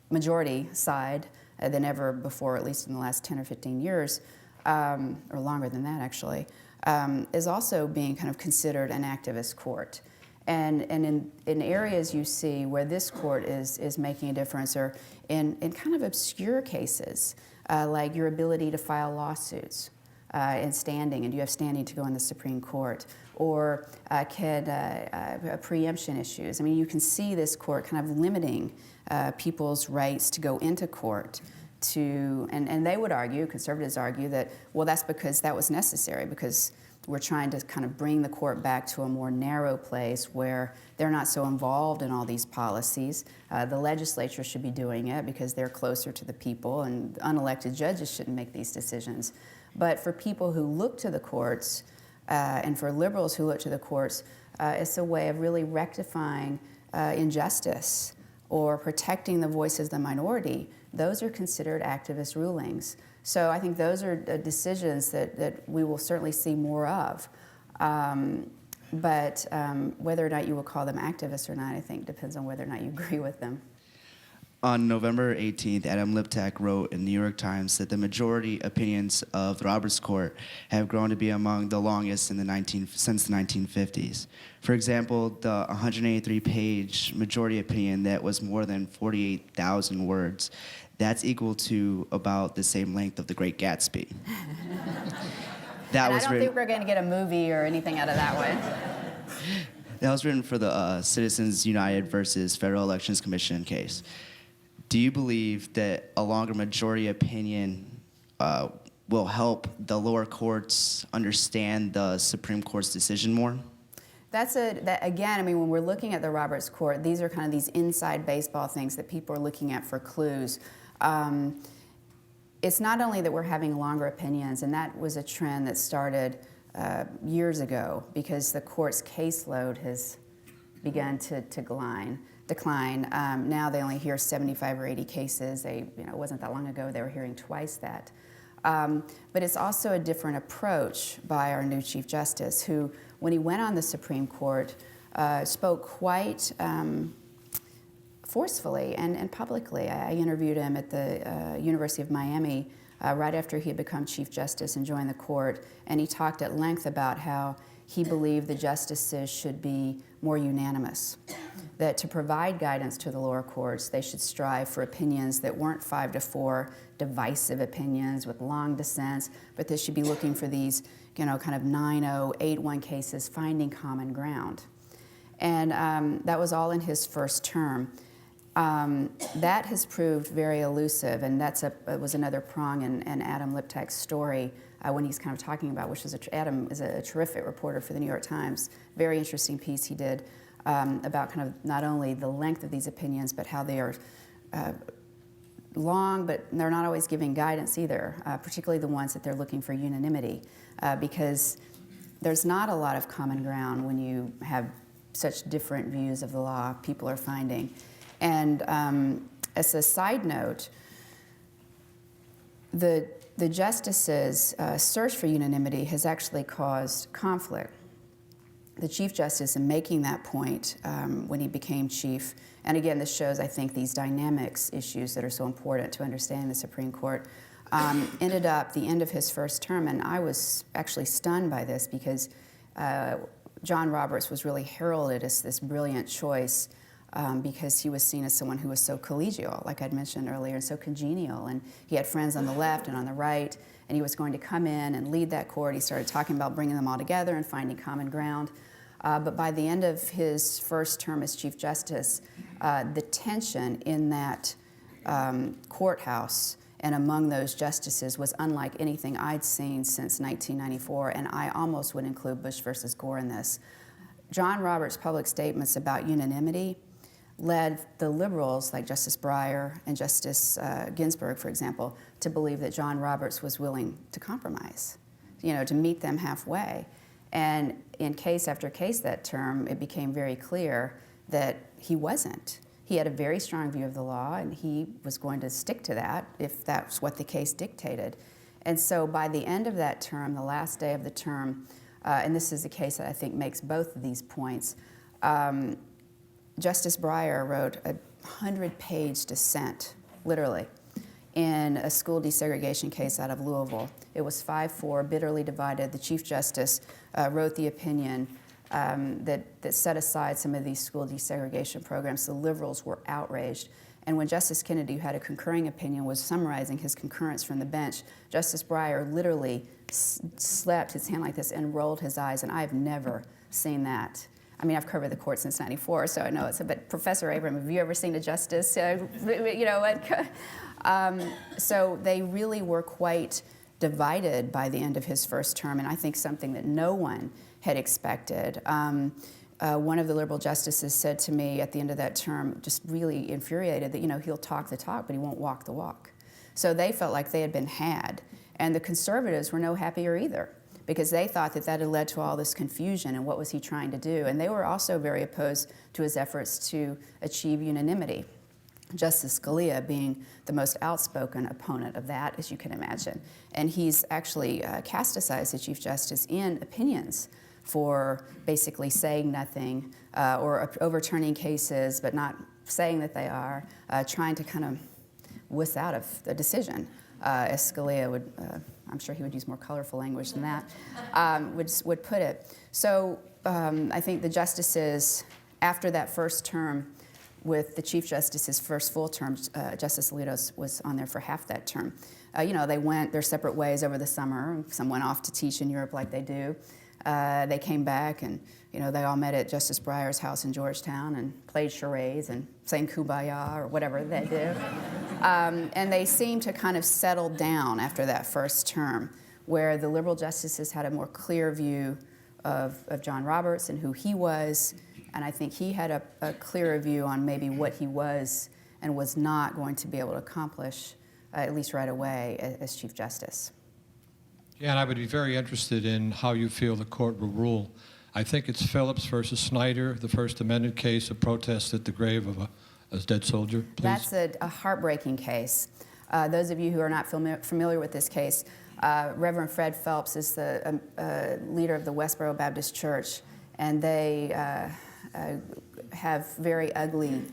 majority side than ever before, at least in the last 10 or 15 years, or longer than that actually, is also being kind of considered an activist court. And in areas you see where this court is making a difference, or in kind of obscure cases, like your ability to file lawsuits and standing, and do you have standing to go in the Supreme Court, or preemption issues. I mean, you can see this court kind of limiting people's rights to go into court. And they would argue, conservatives argue, that, well, that's because that was necessary, because we're trying to kind of bring the court back to a more narrow place where they're not so involved in all these policies. The legislature should be doing it because they're closer to the people, and unelected judges shouldn't make these decisions. But for people who look to the courts, and for liberals who look to the courts, it's a way of really rectifying injustice or protecting the voices of the minority. Those are considered activist rulings. So I think those are decisions that we will certainly see more of. But whether or not you will call them activists or not, I think depends on whether or not you agree with them. On November 18th, Adam Liptak wrote in the New York Times that the majority opinions of the Roberts Court have grown to be among the longest in since the 1950s. For example, the 183-page majority opinion that was more than 48,000 words, that's equal to about the same length of The Great Gatsby. I don't think we're going to get a movie or anything out of that one. That was written for the Citizens United versus Federal Elections Commission case. Do you believe that a longer majority opinion will help the lower courts understand the Supreme Court's decision more? Again, I mean, when we're looking at the Roberts Court, these are kind of these inside baseball things that people are looking at for clues. It's not only that we're having longer opinions, and that was a trend that started years ago because the court's caseload has begun to decline. Now they only hear 75 or 80 cases. It wasn't that long ago they were hearing twice that. But it's also a different approach by our new Chief Justice, who, when he went on the Supreme Court, spoke quite forcefully and publicly. I interviewed him at the University of Miami right after he had become Chief Justice and joined the court, and he talked at length about how he believed the justices should be more unanimous, that to provide guidance to the lower courts, they should strive for opinions that weren't 5-4 divisive opinions with long dissents, but they should be looking for these, kind of 9-0, 8-1 cases, finding common ground. And that was all in his first term. That has proved very elusive, and it was another prong in Adam Liptak's story when he's kind of talking about, Adam is a terrific reporter for the New York Times, very interesting piece he did about kind of not only the length of these opinions, but how they are long, but they're not always giving guidance either, particularly the ones that they're looking for unanimity, because there's not a lot of common ground when you have such different views of the law people are finding. And as a side note, the justices' search for unanimity has actually caused conflict. The Chief Justice, in making that point when he became chief, and again, this shows, I think, these dynamics issues that are so important to understand the Supreme Court, ended up the end of his first term, and I was actually stunned by this because John Roberts was really heralded as this brilliant choice because he was seen as someone who was so collegial, like I'd mentioned earlier, and so congenial, and he had friends on the left and on the right, and he was going to come in and lead that court. He started talking about bringing them all together and finding common ground. But by the end of his first term as Chief Justice, the tension in that courthouse and among those justices was unlike anything I'd seen since 1994, and I almost would include Bush versus Gore in this. John Roberts' public statements about unanimity led the liberals, like Justice Breyer and Justice Ginsburg, for example, to believe that John Roberts was willing to compromise, to meet them halfway. And in case after case that term, it became very clear that he wasn't. He had a very strong view of the law, and he was going to stick to that if that's what the case dictated. And so by the end of that term, the last day of the term, and this is a case that I think makes both of these points, Justice Breyer wrote a 100-page dissent, literally, in a school desegregation case out of Louisville. It was 5-4, bitterly divided. The Chief Justice wrote the opinion that set aside some of these school desegregation programs. The liberals were outraged. And when Justice Kennedy, who had a concurring opinion, was summarizing his concurrence from the bench, Justice Breyer literally slapped his hand like this and rolled his eyes, and I've never seen that. I mean, I've covered the court since '94, so I know it's a bit. Professor Abram, have you ever seen a justice? So they really were quite divided by the end of his first term, and I think something that no one had expected. One of the liberal justices said to me at the end of that term, just really infuriated, that he'll talk the talk, but he won't walk the walk. So they felt like they had been had, and the conservatives were no happier either, because they thought that had led to all this confusion and what was he trying to do. And they were also very opposed to his efforts to achieve unanimity. Justice Scalia being the most outspoken opponent of that, as you can imagine. And he's actually cast aside the Chief Justice in opinions for basically saying nothing or overturning cases, but not saying that they are, trying to kind of wuss out of the decision, as Scalia would, I'm sure he would use more colorful language than that, would put it. So I think the justices, after that first term, with the Chief Justice's first full term, Justice Alito was on there for half that term. They went their separate ways over the summer. Some went off to teach in Europe like they do. They came back and, they all met at Justice Breyer's house in Georgetown and played charades and sang Kumbaya or whatever they do. And they seemed to kind of settle down after that first term, where the liberal justices had a more clear view of John Roberts and who he was. And I think he had a clearer view on maybe what he was and was not going to be able to accomplish, at least right away, as Chief Justice. Jan, I would be very interested in how you feel the court will rule. I think it's Phillips versus Snyder, the First Amendment case, a protest at the grave of a dead soldier, please. That's a heartbreaking case. Those of you who are not familiar with this case, Reverend Fred Phelps is the leader of the Westboro Baptist Church, and they have very ugly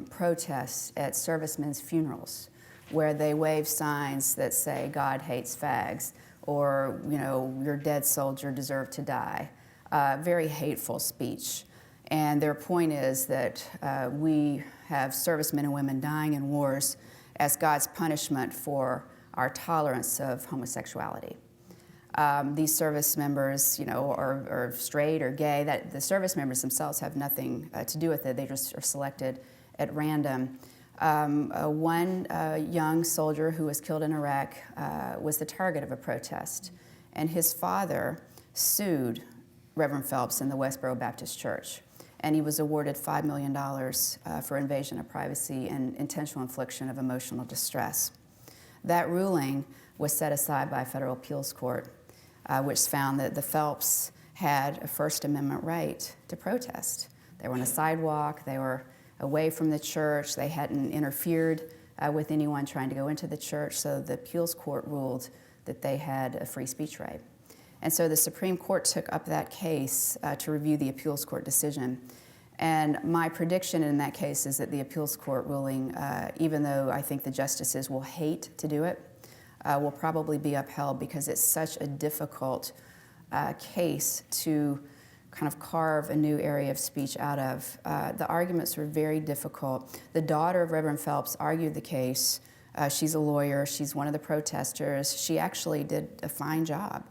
protests at servicemen's funerals, where they wave signs that say, "God hates fags," or, "Your dead soldier deserved to die." Very hateful speech. And their point is that we have servicemen and women dying in wars as God's punishment for our tolerance of homosexuality. These service members, are straight or gay. That the service members themselves have nothing to do with it. They just are selected at random. One young soldier who was killed in Iraq was the target of a protest, and his father sued Reverend Phelps in the Westboro Baptist Church, and he was awarded $5 million for invasion of privacy and intentional infliction of emotional distress. That ruling was set aside by a federal appeals court, which found that the Phelps had a First Amendment right to protest. They were on a sidewalk, they were away from the church, they hadn't interfered with anyone trying to go into the church, so the appeals court ruled that they had a free speech right. And so the Supreme Court took up that case to review the appeals court decision. And my prediction in that case is that the appeals court ruling, even though I think the justices will hate to do it, will probably be upheld because it's such a difficult case to kind of carve a new area of speech out of. The arguments were very difficult. The daughter of Reverend Phelps argued the case. She's a lawyer. She's one of the protesters. She actually did a fine job.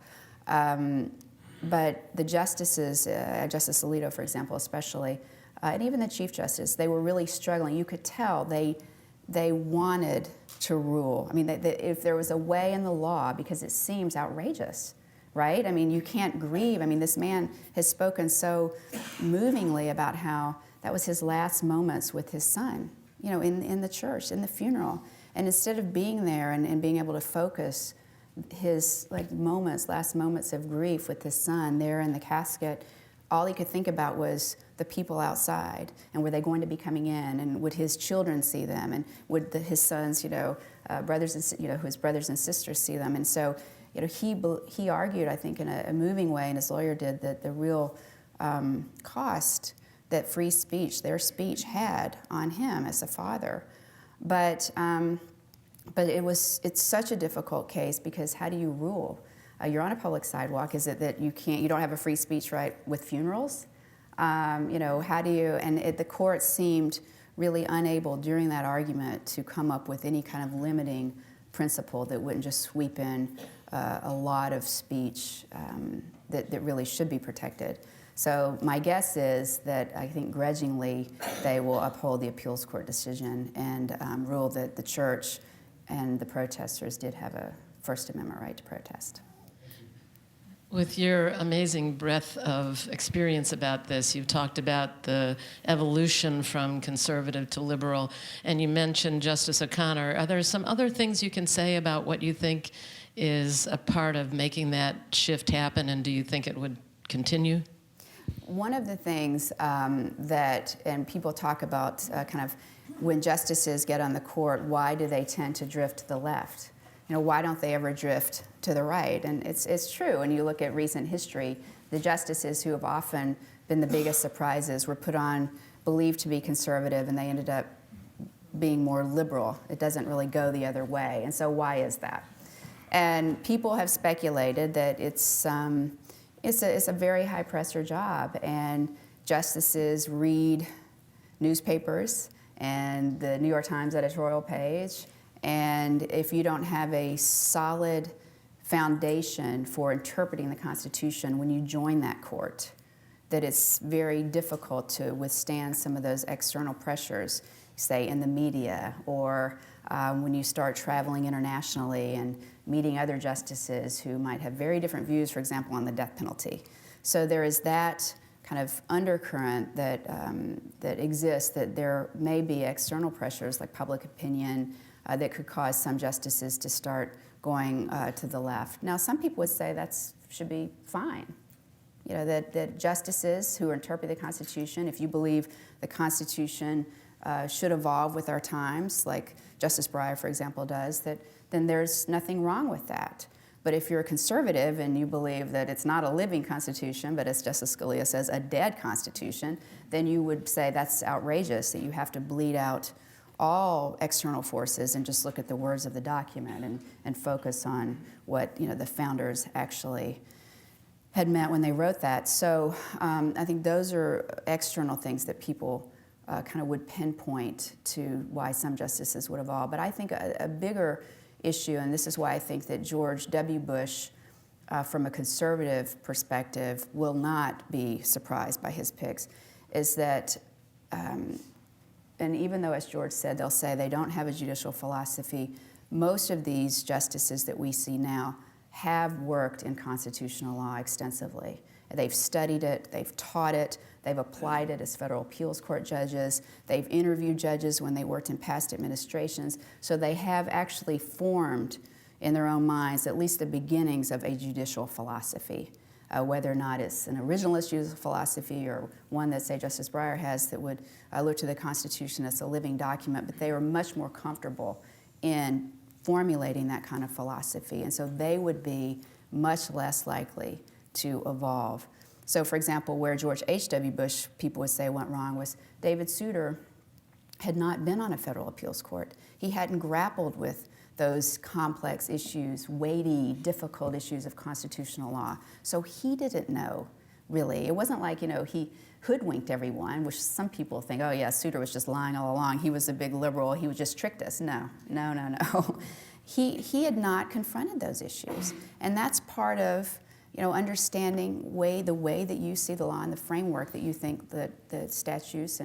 But the justices, Justice Alito, for example, especially, and even the Chief Justice, they were really struggling. You could tell they wanted to rule. I mean, if there was a way in the law, because it seems outrageous, right? I mean, you can't grieve. I mean, this man has spoken so movingly about how that was his last moments with his son, in the church, in the funeral. And instead of being there and being able to focus his last moments of grief with his son there in the casket, all he could think about was the people outside, and were they going to be coming in, and would his children see them, and would his sons, brothers and his brothers and sisters see them. And so, he argued, I think, in a moving way, and his lawyer did, that the real cost that free speech, their speech, had on him as a father. But it's such a difficult case because how do you rule? You're on a public sidewalk. Is it that you don't have a free speech right with funerals? How do you, the court seemed really unable during that argument to come up with any kind of limiting principle that wouldn't just sweep in a lot of speech that really should be protected. So my guess is that I think grudgingly they will uphold the appeals court decision and rule that the church and the protesters did have a First Amendment right to protest. With your amazing breadth of experience about this, you've talked about the evolution from conservative to liberal, and you mentioned Justice O'Connor. Are there some other things you can say about what you think is a part of making that shift happen, and do you think it would continue? One of the things and people talk about kind of when justices get on the court, why do they tend to drift to the left? Why don't they ever drift to the right? And it's true. And you look at recent history, the justices who have often been the biggest surprises were put on, believed to be conservative, and they ended up being more liberal. It doesn't really go the other way. And so why is that? And people have speculated that it's a very high pressure job, and justices read newspapers and the New York Times editorial page, and if you don't have a solid foundation for interpreting the Constitution when you join that court, that it's very difficult to withstand some of those external pressures, say in the media, or when you start traveling internationally and meeting other justices who might have very different views, for example, on the death penalty. So there is that kind of undercurrent that exists, that there may be external pressures like public opinion that could cause some justices to start going to the left. Now, some people would say that should be fine. That justices who interpret the Constitution, if you believe the Constitution should evolve with our times, like Justice Breyer, for example, does, then there's nothing wrong with that. But if you're a conservative and you believe that it's not a living Constitution, but as Justice Scalia says, a dead Constitution, then you would say that's outrageous, that you have to bleed out all external forces and just look at the words of the document and focus on what the founders actually had meant when they wrote that. So I think those are external things that people kind of would pinpoint to why some justices would evolve. But I think a bigger issue, and this is why I think that George W. Bush, from a conservative perspective, will not be surprised by his picks, is that, and even though, as George said, they'll say they don't have a judicial philosophy, most of these justices that we see now have worked in constitutional law extensively. They've studied it, they've taught it, they've applied it as federal appeals court judges, they've interviewed judges when they worked in past administrations, so they have actually formed in their own minds at least the beginnings of a judicial philosophy. Whether or not it's an originalist judicial philosophy or one that, say, Justice Breyer has that would look to the Constitution as a living document, but they are much more comfortable in formulating that kind of philosophy, and so they would be much less likely to evolve. So, for example, where George H.W. Bush, people would say, went wrong was David Souter had not been on a federal appeals court. He hadn't grappled with those complex issues, weighty, difficult issues of constitutional law. So he didn't know, really. It wasn't like, he hoodwinked everyone, which some people think, oh yeah, Souter was just lying all along. He was a big liberal. He would just tricked us. No. He had not confronted those issues. And that's part of, understanding the way that you see the law and the framework that you think that the statutes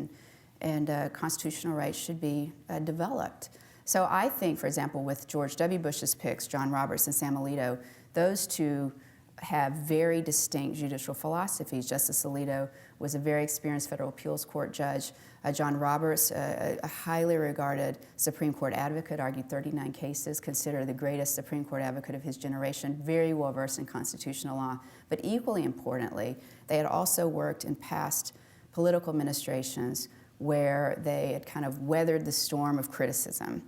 and constitutional rights should be developed. So I think, for example, with George W. Bush's picks, John Roberts and Sam Alito, those two have very distinct judicial philosophies. Justice Alito was a very experienced federal appeals court judge. John Roberts, a highly regarded Supreme Court advocate, argued 39 cases, considered the greatest Supreme Court advocate of his generation, very well versed in constitutional law. But equally importantly, they had also worked in past political administrations where they had kind of weathered the storm of criticism,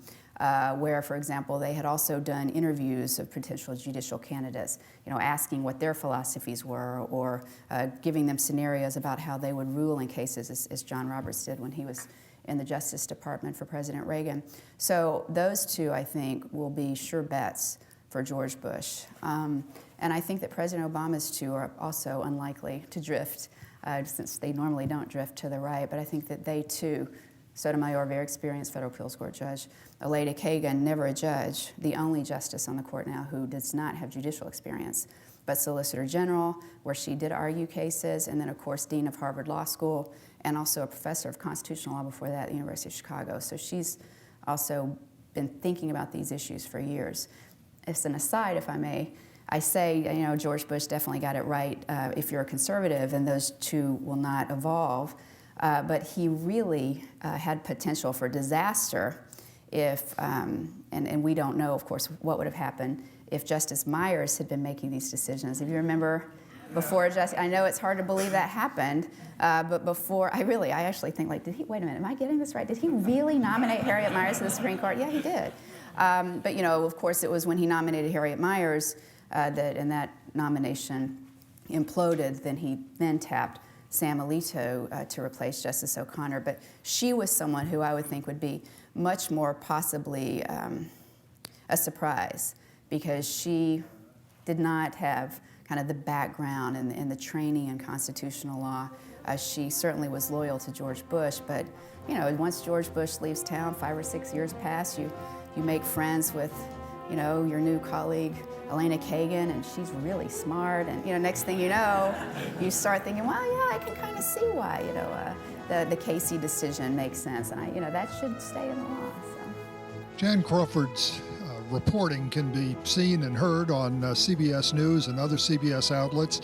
where, for example, they had also done interviews of potential judicial candidates, asking what their philosophies were or giving them scenarios about how they would rule in cases, as John Roberts did when he was in the Justice Department for President Reagan. So those two, I think, will be sure bets for George Bush. And I think that President Obama's two are also unlikely to drift, since they normally don't drift to the right, but I think that they too, Sotomayor, very experienced federal appeals court judge, Elena Kagan, never a judge, the only justice on the court now who does not have judicial experience, but Solicitor General, where she did argue cases, and then of course Dean of Harvard Law School, and also a professor of constitutional law before that at the University of Chicago. So she's also been thinking about these issues for years. As an aside, if I may, I say, George Bush definitely got it right if you're a conservative, and those two will not evolve. But he really had potential for disaster if, and we don't know, of course, what would have happened if Justice Myers had been making these decisions. If you remember, before Justice, I know it's hard to believe that happened, but before, I actually think, wait a minute, am I getting this right? Did he really nominate Harriet Myers to the Supreme Court? Yeah, he did. But, of course, it was when he nominated Harriet Myers and that nomination imploded, then he tapped Sam Alito to replace Justice O'Connor. But she was someone who I would think would be much more possibly a surprise, because she did not have kind of the background and the training in constitutional law. She certainly was loyal to George Bush, but once George Bush leaves town, 5 or 6 years pass, you make friends with your new colleague, Elena Kagan, and she's really smart. And, next thing you know, you start thinking, well, yeah, I can kind of see why, the Casey decision makes sense. And, that should stay in the law. So. Jan Crawford's reporting can be seen and heard on CBS News and other CBS outlets.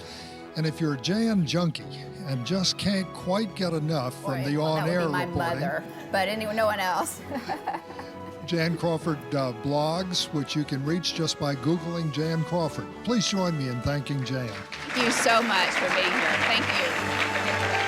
And if you're a Jan junkie and just can't quite get enough from the on-air reporting. That would be my mother, but anyway, no one else. Jan Crawford blogs, which you can reach just by Googling Jan Crawford. Please join me in thanking Jan. Thank you so much for being here. Thank you.